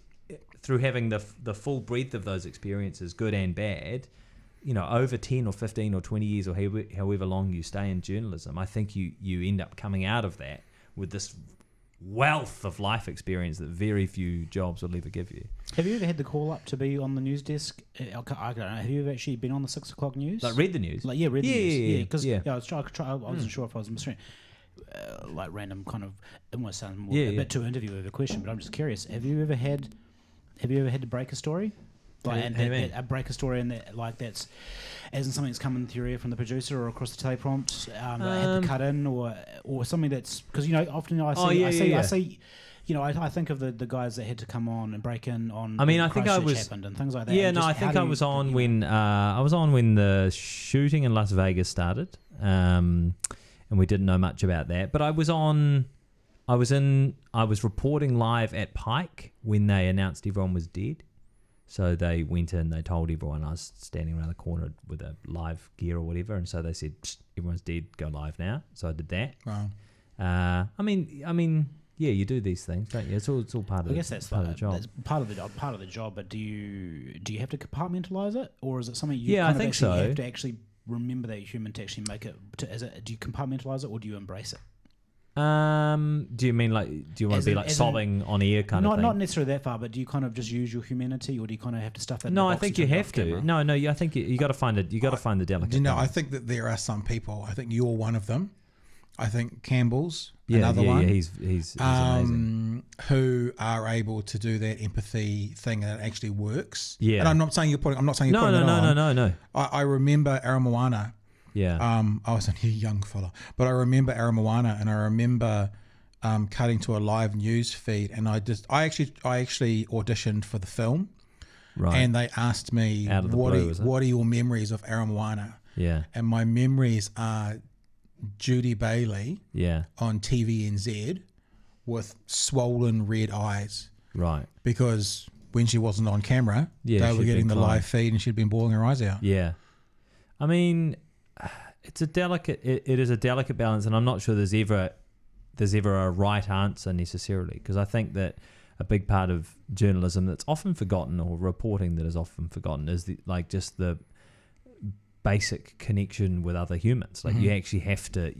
through having the full breadth of those experiences, good and bad, over 10 or 15 or 20 years or however long you stay in journalism, I think you end up coming out of that with this wealth of life experience that very few jobs will ever give you. Have you ever had the call up to be on the news desk? I don't know. Have you ever actually been on the 6 o'clock news? Like read the news? Read the news. Yeah, because yeah. I wasn't sure if I was missing like random kind of. It almost sounds more a bit too interview of a question, but I'm just curious. Have you ever had to break a story? A break a story and that's as in something that's coming through here from the producer or across the teleprompt, had to cut in or something that's because often I see. I think of the guys that had to come on and break in on. I think I was happened and things like that. Yeah, no, I think I was when the shooting in Las Vegas started, and and we didn't know much about that. But I was reporting live at Pike when they announced everyone was dead. So they went in, they told everyone. I was standing around the corner with a live gear or whatever, and so they said, everyone's dead, go live now. So I did that. Wow. I mean, yeah, you do these things, don't you? It's all part of. I guess that's part of the job. That's part of the job. But do you have to compartmentalize it, or is it something you? Yeah, kind I think of so. You have to actually remember that you're human to actually make it. Do you compartmentalize it, or do you embrace it? Do you mean do you want to be sobbing on air kind of thing? Not necessarily that far, but do you kind of just use your humanity, or do you kind of have to stuff that? No, I think you have to. No, I think you got to find it. You got to find the delicate. I think that there are some people. I think you're one of them. I think Campbell's another one. Yeah, he's amazing. Who are able to do that empathy thing that actually works. Yeah, and I'm not saying you're putting. No. I remember Aramoana. Yeah. I was a young fella, but I remember Aramoana, and I remember cutting to a live news feed, and I actually auditioned for the film, right? And they asked me, what are your memories of Aramoana? Yeah. And my memories are Judy Bailey, on TVNZ with swollen red eyes, right? Because when she wasn't on camera, they were getting the live feed, and she'd been bawling her eyes out. Yeah. I mean, it is a delicate balance, and I'm not sure there's ever a right answer necessarily, because I think that a big part of journalism that's often forgotten, or reporting that is often forgotten, is just the basic connection with other humans. Like you actually have to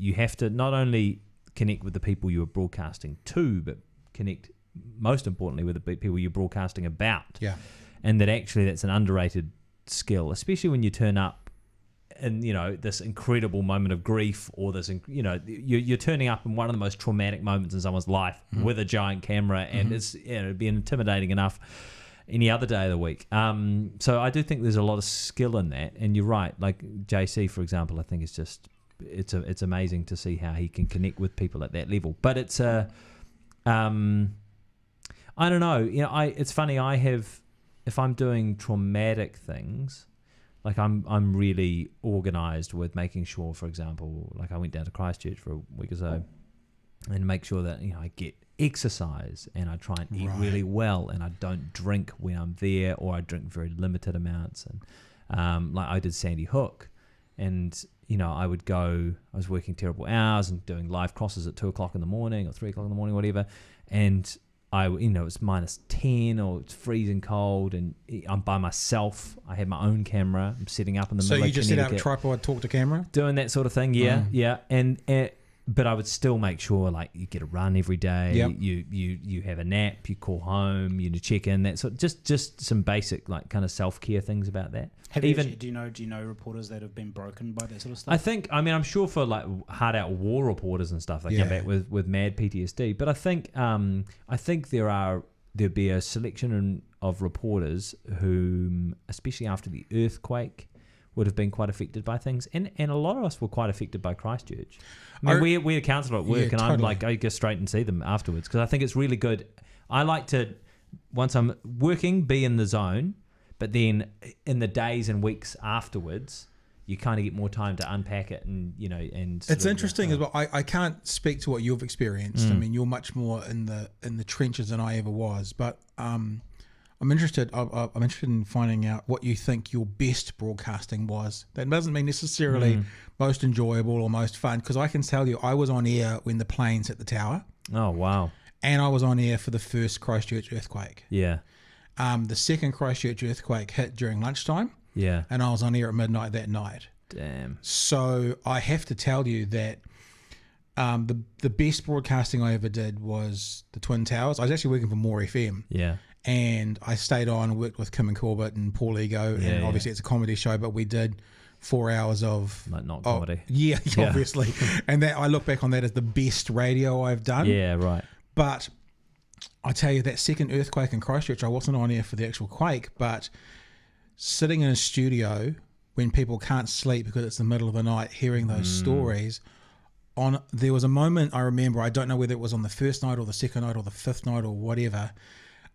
not only connect with the people you are broadcasting to, but connect most importantly with the people you're broadcasting about. Yeah. And that's an underrated skill, especially when you turn up in this incredible moment of grief, or this you're turning up in one of the most traumatic moments in someone's life with a giant camera, and it's it'd be intimidating enough any other day of the week. So I do think there's a lot of skill in that, and you're right. Like JC, for example, I think it's amazing to see how he can connect with people at that level. But it's I don't know. It's funny. If I'm doing traumatic things, like I'm really organised with making sure, for example, like I went down to Christchurch for a week or so, and make sure that I get exercise, and I try and eat really well, and I don't drink when I'm there, or I drink very limited amounts. And like I did Sandy Hook, and I was working terrible hours and doing live crosses at 2:00 in the morning or 3:00 in the morning, whatever, and it's -10 or it's freezing cold, and I'm by myself. I had my own camera. I'm setting up in the middle of Connecticut. So you just set up a tripod, talk to camera? Doing that sort of thing, yeah. But I would still make sure, like, you get a run every day. Yep. You have a nap. You call home. You check in. That sort. Just some basic, like, kind of self-care things about that. Do you know reporters that have been broken by that sort of stuff? I'm sure for like hard out war reporters and stuff, they come back with mad PTSD. But I think there'd be a selection of reporters who, especially after the earthquake, would have been quite affected by things, and a lot of us were quite affected by Christchurch. I mean, we had a counsellor at work, and totally. I'm like, I go straight and see them afterwards, because I think it's really good. I like to, once I'm working, be in the zone, but then in the days and weeks afterwards, you kind of get more time to unpack it, and it's interesting as well. I can't speak to what you've experienced. I mean, you're much more in the trenches than I ever was, but I'm interested in finding out what you think your best broadcasting was. That doesn't mean necessarily most enjoyable or most fun, because I can tell you I was on air when the planes hit the tower. Oh, wow. And I was on air for the first Christchurch earthquake. Yeah. The second Christchurch earthquake hit during lunchtime. Yeah. And I was on air at midnight that night. Damn. So I have to tell you that the best broadcasting I ever did was the Twin Towers. I was actually working for More FM. Yeah. And I stayed on and worked with Kim and Corbett and Paul Ego, and obviously it's a comedy show, but we did 4 hours of not comedy. Yeah, obviously. And that I look back on that as the best radio I've done. Yeah, right. But I tell you, that second earthquake in Christchurch, I wasn't on air for the actual quake, but sitting in a studio when people can't sleep because it's the middle of the night, hearing those stories. There was a moment I remember, I don't know whether it was on the first night or the second night or the fifth night or whatever.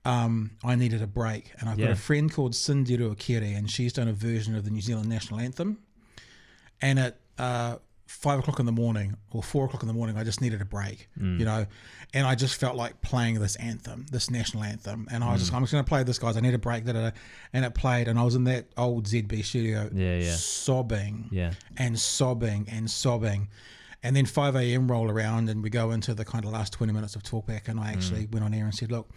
I needed a break, and I've got a friend called Cindy Ruakere, and she's done a version of the New Zealand National Anthem, and 5 o'clock in the morning or 4 o'clock in the morning. I just needed a break, you know, and I just felt like playing this anthem, this national anthem. And I'm just going to play this, guys. I need a break. And it played. And I was in that old ZB studio sobbing and sobbing and sobbing. And then 5 a.m. roll around and we go into the kind of last 20 minutes of talkback. And I actually went on air and said, look,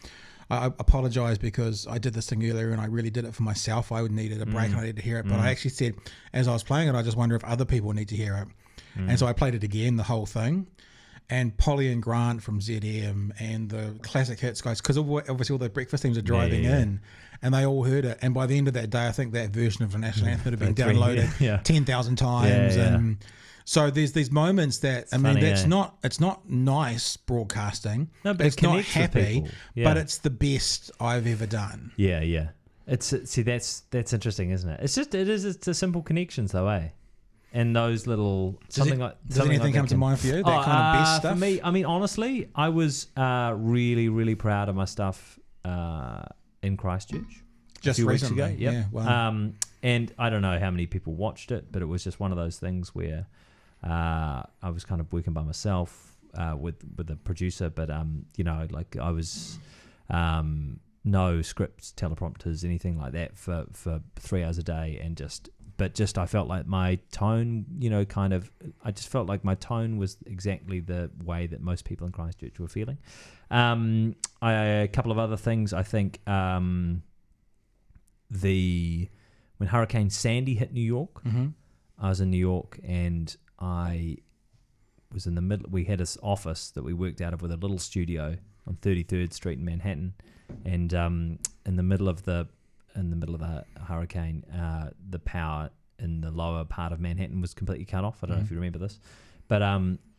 I apologize because I did this thing earlier and I really did it for myself. I needed a break and I needed to hear it. But I actually said, as I was playing it, I just wonder if other people need to hear it. And so I played it again, the whole thing. And Polly and Grant from ZM and the classic hits guys, because obviously all the breakfast teams are driving in and they all heard it. And by the end of that day, I think that version of the national anthem had been downloaded 10,000 times. And so there's these moments that, it's not nice broadcasting. No, but it's not happy, but it's the best I've ever done. Yeah, yeah. That's interesting, isn't it? It's a simple connections though, eh? And those little does anything come to mind for you? That kind of best stuff? For me, I mean, honestly, I was really, really proud of my stuff in Christchurch just a few recently. weeks ago. Yeah, wow. And I don't know how many people watched it, but it was just one of those things where I was kind of working by myself with the producer, but you know, like I was no scripts, teleprompters, anything like that for 3 hours a day, and just I felt like my tone, you know, I just felt like my tone was exactly the way that most people in Christchurch were feeling. A couple of other things, I think, when Hurricane Sandy hit New York, I was in New York and I was in the middle. We had this office that we worked out of with a little studio on 33rd Street in Manhattan, and in the middle of the hurricane, the power in the lower part of Manhattan was completely cut off. I don't know if you remember this, but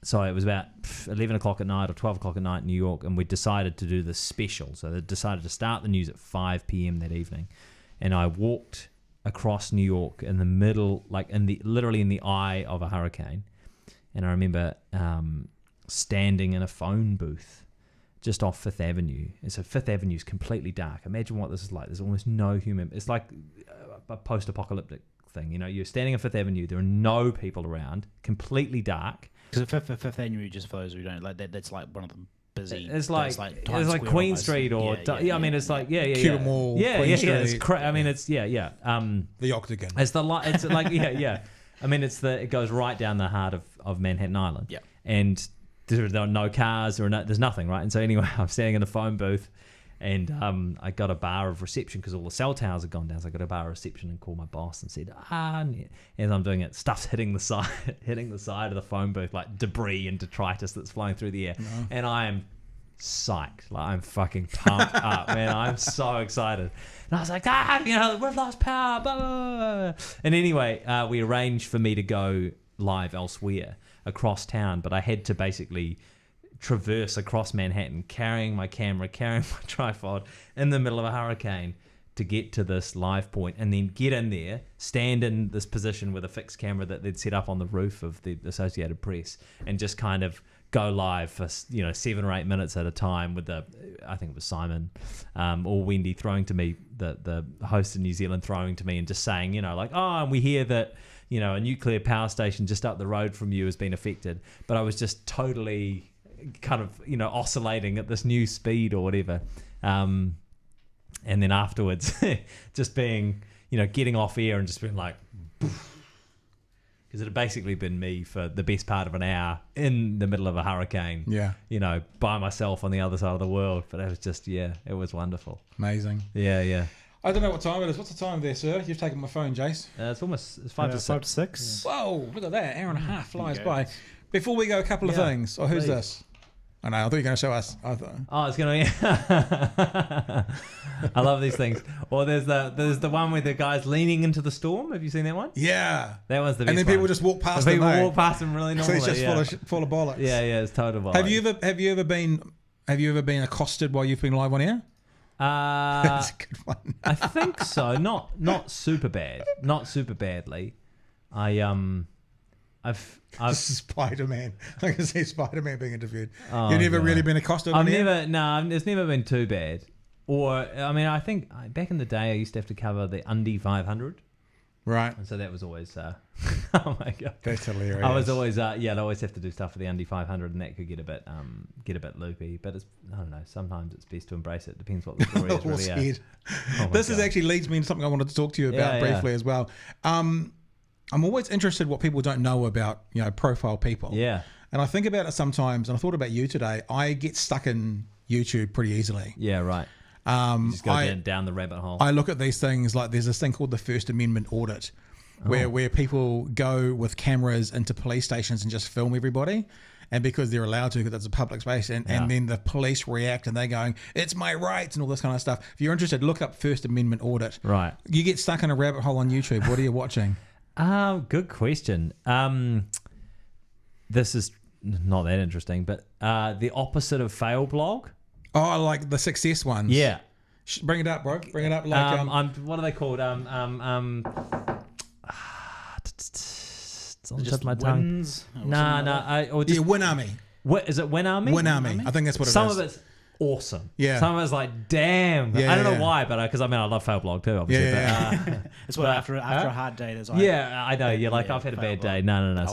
so it was about 11 o'clock at night or 12 o'clock at night in New York, and we decided to do this special. So they decided to start the news at 5 p.m. that evening, and I walked across New York in the middle, like literally in the eye of a hurricane, and I remember standing in a phone booth just off Fifth Avenue. And so Fifth Avenue is completely dark. Imagine what this is like. There's almost no human. It's like a post-apocalyptic thing. You know, you're standing on Fifth Avenue. There are no people around. Completely dark. Because Fifth Avenue, just for those who don't like that, that's like one of the busy. It's like Queen Street or I mean, it's like Cuba Mall, Queen Street. It's I mean, it's the Octagon. It's it's like I mean, it goes right down the heart of Manhattan Island. Yeah, and there are no cars there's nothing, right? And so anyway, I'm standing in the phone booth, and I got a bar of reception because all the cell towers had gone down. So I got a bar of reception and called my boss and said, as I'm doing it, stuff's hitting the side of the phone booth, like debris and detritus that's flying through the air, and I am psyched, like I'm fucking pumped up, man. I'm so excited, and I was like, we've lost power, blah, blah, blah. And anyway, we arranged for me to go live elsewhere across town, but I had to basically traverse across Manhattan carrying my camera, carrying my tripod in the middle of a hurricane to get to this live point, and then get in there, stand in this position with a fixed camera that they'd set up on the roof of the Associated Press, and just kind of go live for 7 or 8 minutes at a time with I think it was Simon or Wendy throwing to me, the host in New Zealand throwing to me and just saying, and we hear that a nuclear power station just up the road from you has been affected. But I was just totally kind of, oscillating at this new speed or whatever. And then afterwards, just being, getting off air and just being like, because it had basically been me for the best part of an hour in the middle of a hurricane. Yeah. By myself on the other side of the world. But it was just, it was wonderful. Amazing. Yeah, yeah. I don't know what time it is. What's the time there, sir? You've taken my phone, Jace. It's 5 to 6. 5 to 6. Yeah. Whoa, look at that. Hour and a half flies by. Before we go, a couple of things. Oh, who's this? I know. I thought you were going to show us. It's going to be... I love these things. Or there's the one with the guys leaning into the storm. Have you seen that one? Yeah. That one's the best And then people just walk past them. People walk past them really normally. So it's just full of bollocks. Yeah, it's total bollocks. Have you ever been accosted while you've been live on air? That's a good one. I think so. Not super bad. Not super badly. I've Spider-Man. I can see Spider-Man being interviewed. You've never really been accosted? It's never been too bad. Or I think back in the day I used to have to cover the Undy 500. Right. And so that was always, oh my god, That's hilarious. I was always, I'd always have to do stuff for the Undy 500, and that could get a bit loopy. But it's, I don't know. Sometimes it's best to embrace it. Depends what the story is really. This actually leads me into something I wanted to talk to you about briefly as well. I'm always interested what people don't know about, profile people. Yeah. And I think about it sometimes, and I thought about you today. I get stuck in YouTube pretty easily. Yeah, right. You just go down the rabbit hole. I look at these things like there's this thing called the First Amendment audit, where people go with cameras into police stations and just film everybody. And because they're allowed to, because it's a public space, and then the police react and they're going, it's my rights and all this kind of stuff. If you're interested, look up First Amendment audit. Right. You get stuck in a rabbit hole on YouTube. What are you watching? Good question. This is not that interesting, but the opposite of fail blog. Oh, like the success ones. Yeah. Bring it up, bro. Bring it up. Like what are they called? It's on the tip of my tongue. Win Army. What is it? Win Army? Win Army. I think that's what it is. Some of it's awesome. Yeah. Some of it's like, damn. Yeah, I don't know why, but because I love fail blog too, obviously. Yeah. It's what after a hard day. There's like, yeah, I know. You're like, I've had a bad day. No.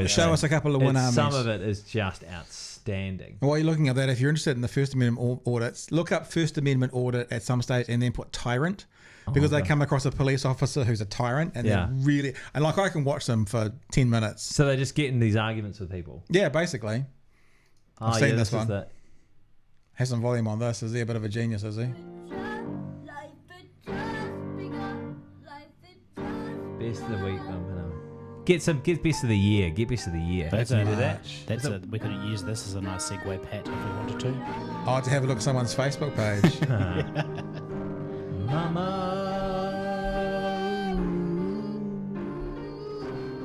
Show us a couple of Win Armies. Some of it is just outstanding. While you're looking at that, if you're interested in the First Amendment audits, look up First Amendment audit at some stage and then put tyrant. Because they come across a police officer who's a tyrant, and they're really, and like I can watch them for 10 minutes. So they just get in these arguments with people. Yeah, basically. I've seen this one. Has some volume on this. Is he a bit of a genius? Is he? Best of the week. Get best of the year. Get best of the year. We could use this as a nice segue, Pat, if we wanted to. Oh, to have a look at someone's Facebook page. Mama.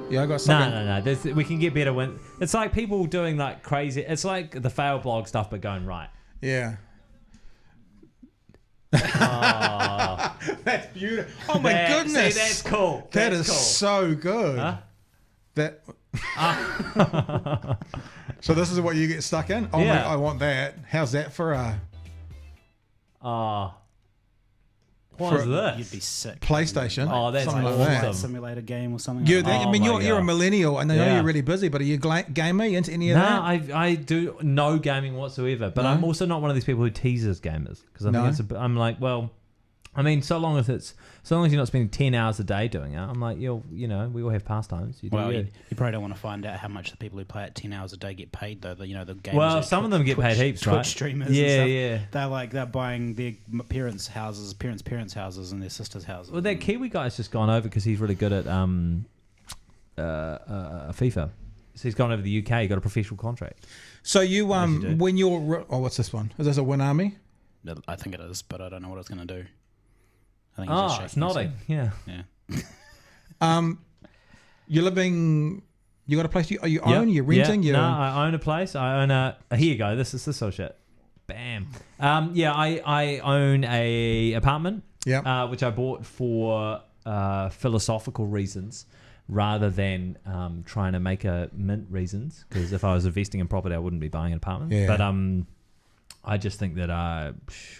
Yeah, I got something. No. We can get better when it's like people doing like crazy. It's like the fail blog stuff, but going right. Yeah. Oh, that's beautiful. Oh my goodness. See, that's cool. That is cool. so good. Huh? That. So this is what you get stuck in. Oh my! I want that. How's that for a? What is this? You'd be sick. PlayStation. Oh, that's something awesome. like that. Simulator game or something. You're a millennial. I know you're really busy, but are you gamer? You into any of that? I do no gaming whatsoever. But I'm also not one of these people who teases gamers because I think I'm like, well, I mean, so long as you're not spending 10 hours a day doing it, I'm like, we all have pastimes. You probably don't want to find out how much the people who play it 10 hours a day get paid, though. The gamers. Well, some of them get paid heaps, right? Twitch streamers. Yeah. They're buying their parents' houses, parents' houses, and their sisters' houses. Well, that Kiwi guy's just gone over because he's really good at FIFA. So he's gone over the UK. He got a professional contract. So you when you're what's this one? Is this a Win Army? I think it is, but I don't know what it's going to do. It's nodding. Yeah. You're living. You got a place you own? You're renting? No, I own a place. I own a. Here you go. This is sort of shit. Bam. I own a apartment. Yeah. Which I bought for philosophical reasons rather than trying to make a mint reasons. Because if I was investing in property, I wouldn't be buying an apartment. Yeah. But I just think that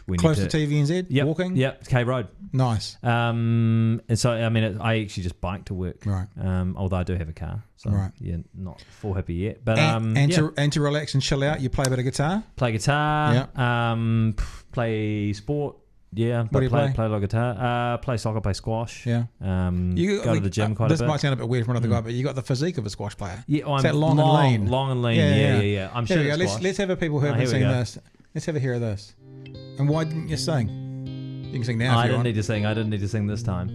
we close need to TVNZ. Walking. Yep. K Road. Nice. And so I mean, I actually just bike to work. Right. Although I do have a car. So right. Yeah, not full hippie yet. But to relax and chill out, you play a bit of guitar. Play guitar. Yeah. Play sport. Yeah. What do you play? Play a lot of guitar. Play soccer. Play squash. Yeah. You go to the gym quite a bit. This might sound a bit weird from another guy, but you got the physique of a squash player. Yeah. Is that long and lean? Long and lean. Yeah. I'm sure. Let's have a people who haven't seen this. Let's have a hear of this. And why didn't you sing? You can sing now. I didn't need to sing. I didn't need to sing this time.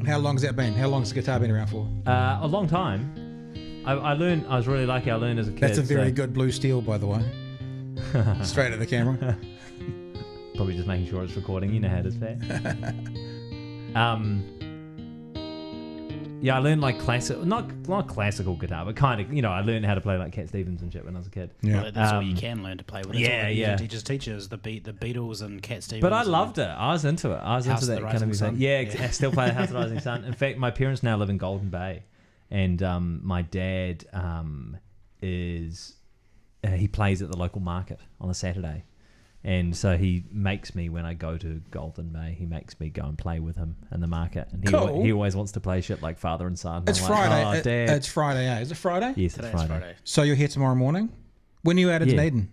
How long has that been? How long has the guitar been around for? A long time. I learned. I was really lucky. I learned as a kid. That's a very good blue steel, by the way. Straight at the camera. Probably just making sure it's recording. You know how it is, Pat. Yeah, I learned like not classical guitar, but kind of, I learned how to play like Cat Stevens and shit when I was a kid. Yeah, well, that's all you can learn to play with. Yeah. Teachers, the Beatles and Cat Stevens. But I loved it. I was into it. I was into that kind of music. Yeah, I still play the House of the Rising Sun. In fact, my parents now live in Golden Bay, and my dad is he plays at the local market on a Saturday. And so he makes me, when I go to Golden Bay, he makes me go and play with him in the market. And Cool. he always wants to play shit like father and son. It's I'm Friday. Like, oh, Dad. It's Friday, eh? Is it Friday? Yes, Today's it's Friday. So you're here tomorrow morning? When are you out of Yeah. Dunedin?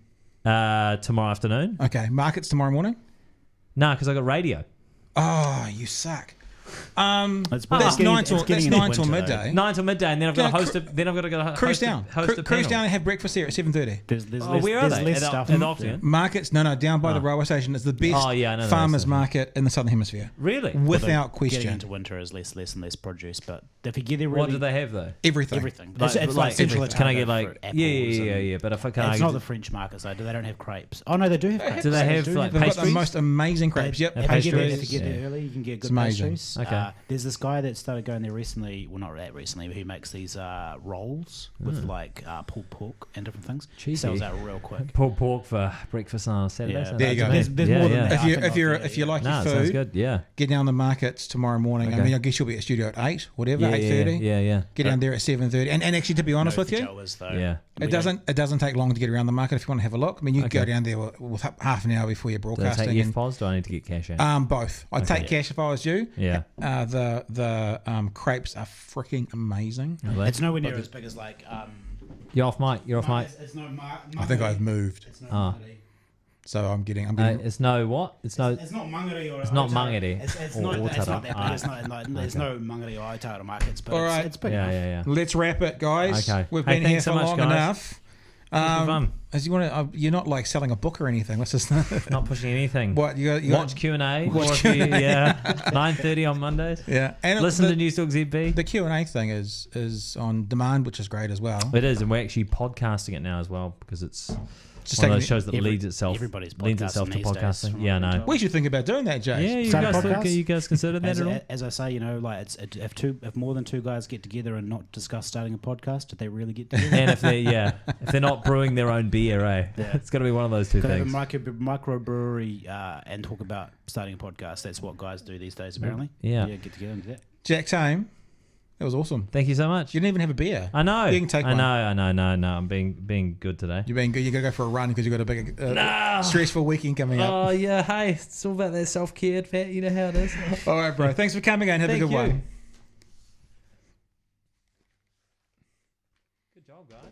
Tomorrow afternoon? Okay. Markets tomorrow morning? No, because I got radio. Oh, you suck. It's That's getting- 9 till it's getting into 9 till winter, though. midday. 9 till midday, and then I've got to Yeah, host it. Then I've got to go Cruise down. Host a Cruise panel. down and have breakfast here at 7:30. There's Oh, less, where are there's they? less At stuff. the Octagon? Markets, no, down by the railway station. It's the best Oh, yeah, I know that farmers station. market in the Southern Hemisphere. Really? Without Getting question. into winter is less and less produce, but if you get there really, What do they have though? Everything. everything. Like, It's like Central can I Otago get like fruit, yeah, apples and- yeah. But if I can, It's I not the French markets though. They don't have crepes. Oh no, they do have crepes. Do they have, like, They've got the pastries? most amazing crepes. Yep. And If you get there, pastries? if you get Yeah. there early, you can get good amazing. pastries. Okay. There's this guy that started going there recently. Well, not that recently, but he makes these rolls with like pulled pork and different things. He Cheesy. sells out real quick. pulled pork for breakfast on Saturday. Yeah. Sounds There you good go. to me. There's more than that. If I you think if you like No, your it sounds food, good. Yeah. get down the markets tomorrow morning. I Okay. mean, I guess you'll be at studio at 8, whatever, Yeah, 8:30. yeah. Get down there at 7:30. And actually, to be honest with you, Yeah. it doesn't take long to get around the market if you want to have a look. I mean, you can go Okay. down there with half an hour before you're Do they broadcasting. take and, FPOS? Do I need to get cash out? both. I'd take cash if I was you. Yeah. The crepes are freaking amazing. Are they? It's nowhere near as big as like. You're off mic. You're off mic. It's no. I think I've moved, It's no Ah. mangere. so I'm getting. It's no what? It's no. It's not mangere or. It's not Otara. mangere It's or not. It's Otara. not that Ah. big. It's not. Like, there's no mangere or Otara markets, but All right. it's big Yeah, enough. yeah. Let's wrap it, guys. Okay. We've Hey, been here thanks for so much, long guys. enough. Thanks for fun. As you want to, you're not like selling a book or anything. Let's just Not pushing anything. what you Watch Q&A. Watch Or if you- yeah. 9:30 on Mondays. Yeah, and Listen the, to Newstalk ZB. the Q&A thing is on demand, which is great as well. It is, and we're actually podcasting it now as well because it's Just one of taking those shows that Every- leads itself everybody's lends itself podcasting to these days, podcasting. from Yeah, what I no. can tell. We should think about doing that, Jay. Yeah, you Start a guys, podcast? you guys consider that As, at all? as I say, like if more than two guys get together and not discuss starting a podcast, did they really get together? And if they're not brewing their own beer, Yeah. it's got to be one of those two Could have a things. microbrewery and talk about starting a podcast. That's what guys do these days, apparently. Yeah. Get together and do that. Jack Tame, that was awesome. Thank you so much. You didn't even have a beer. I know. You can take I one. know. No, I'm being good today. You're being good. You got to go for a run because you got a big stressful weekend coming up. Oh yeah, hey, it's all about that self-care, Pat. You know how it is. All right, bro. Thanks for coming in. Have a Thank good you. one. Good job, guys.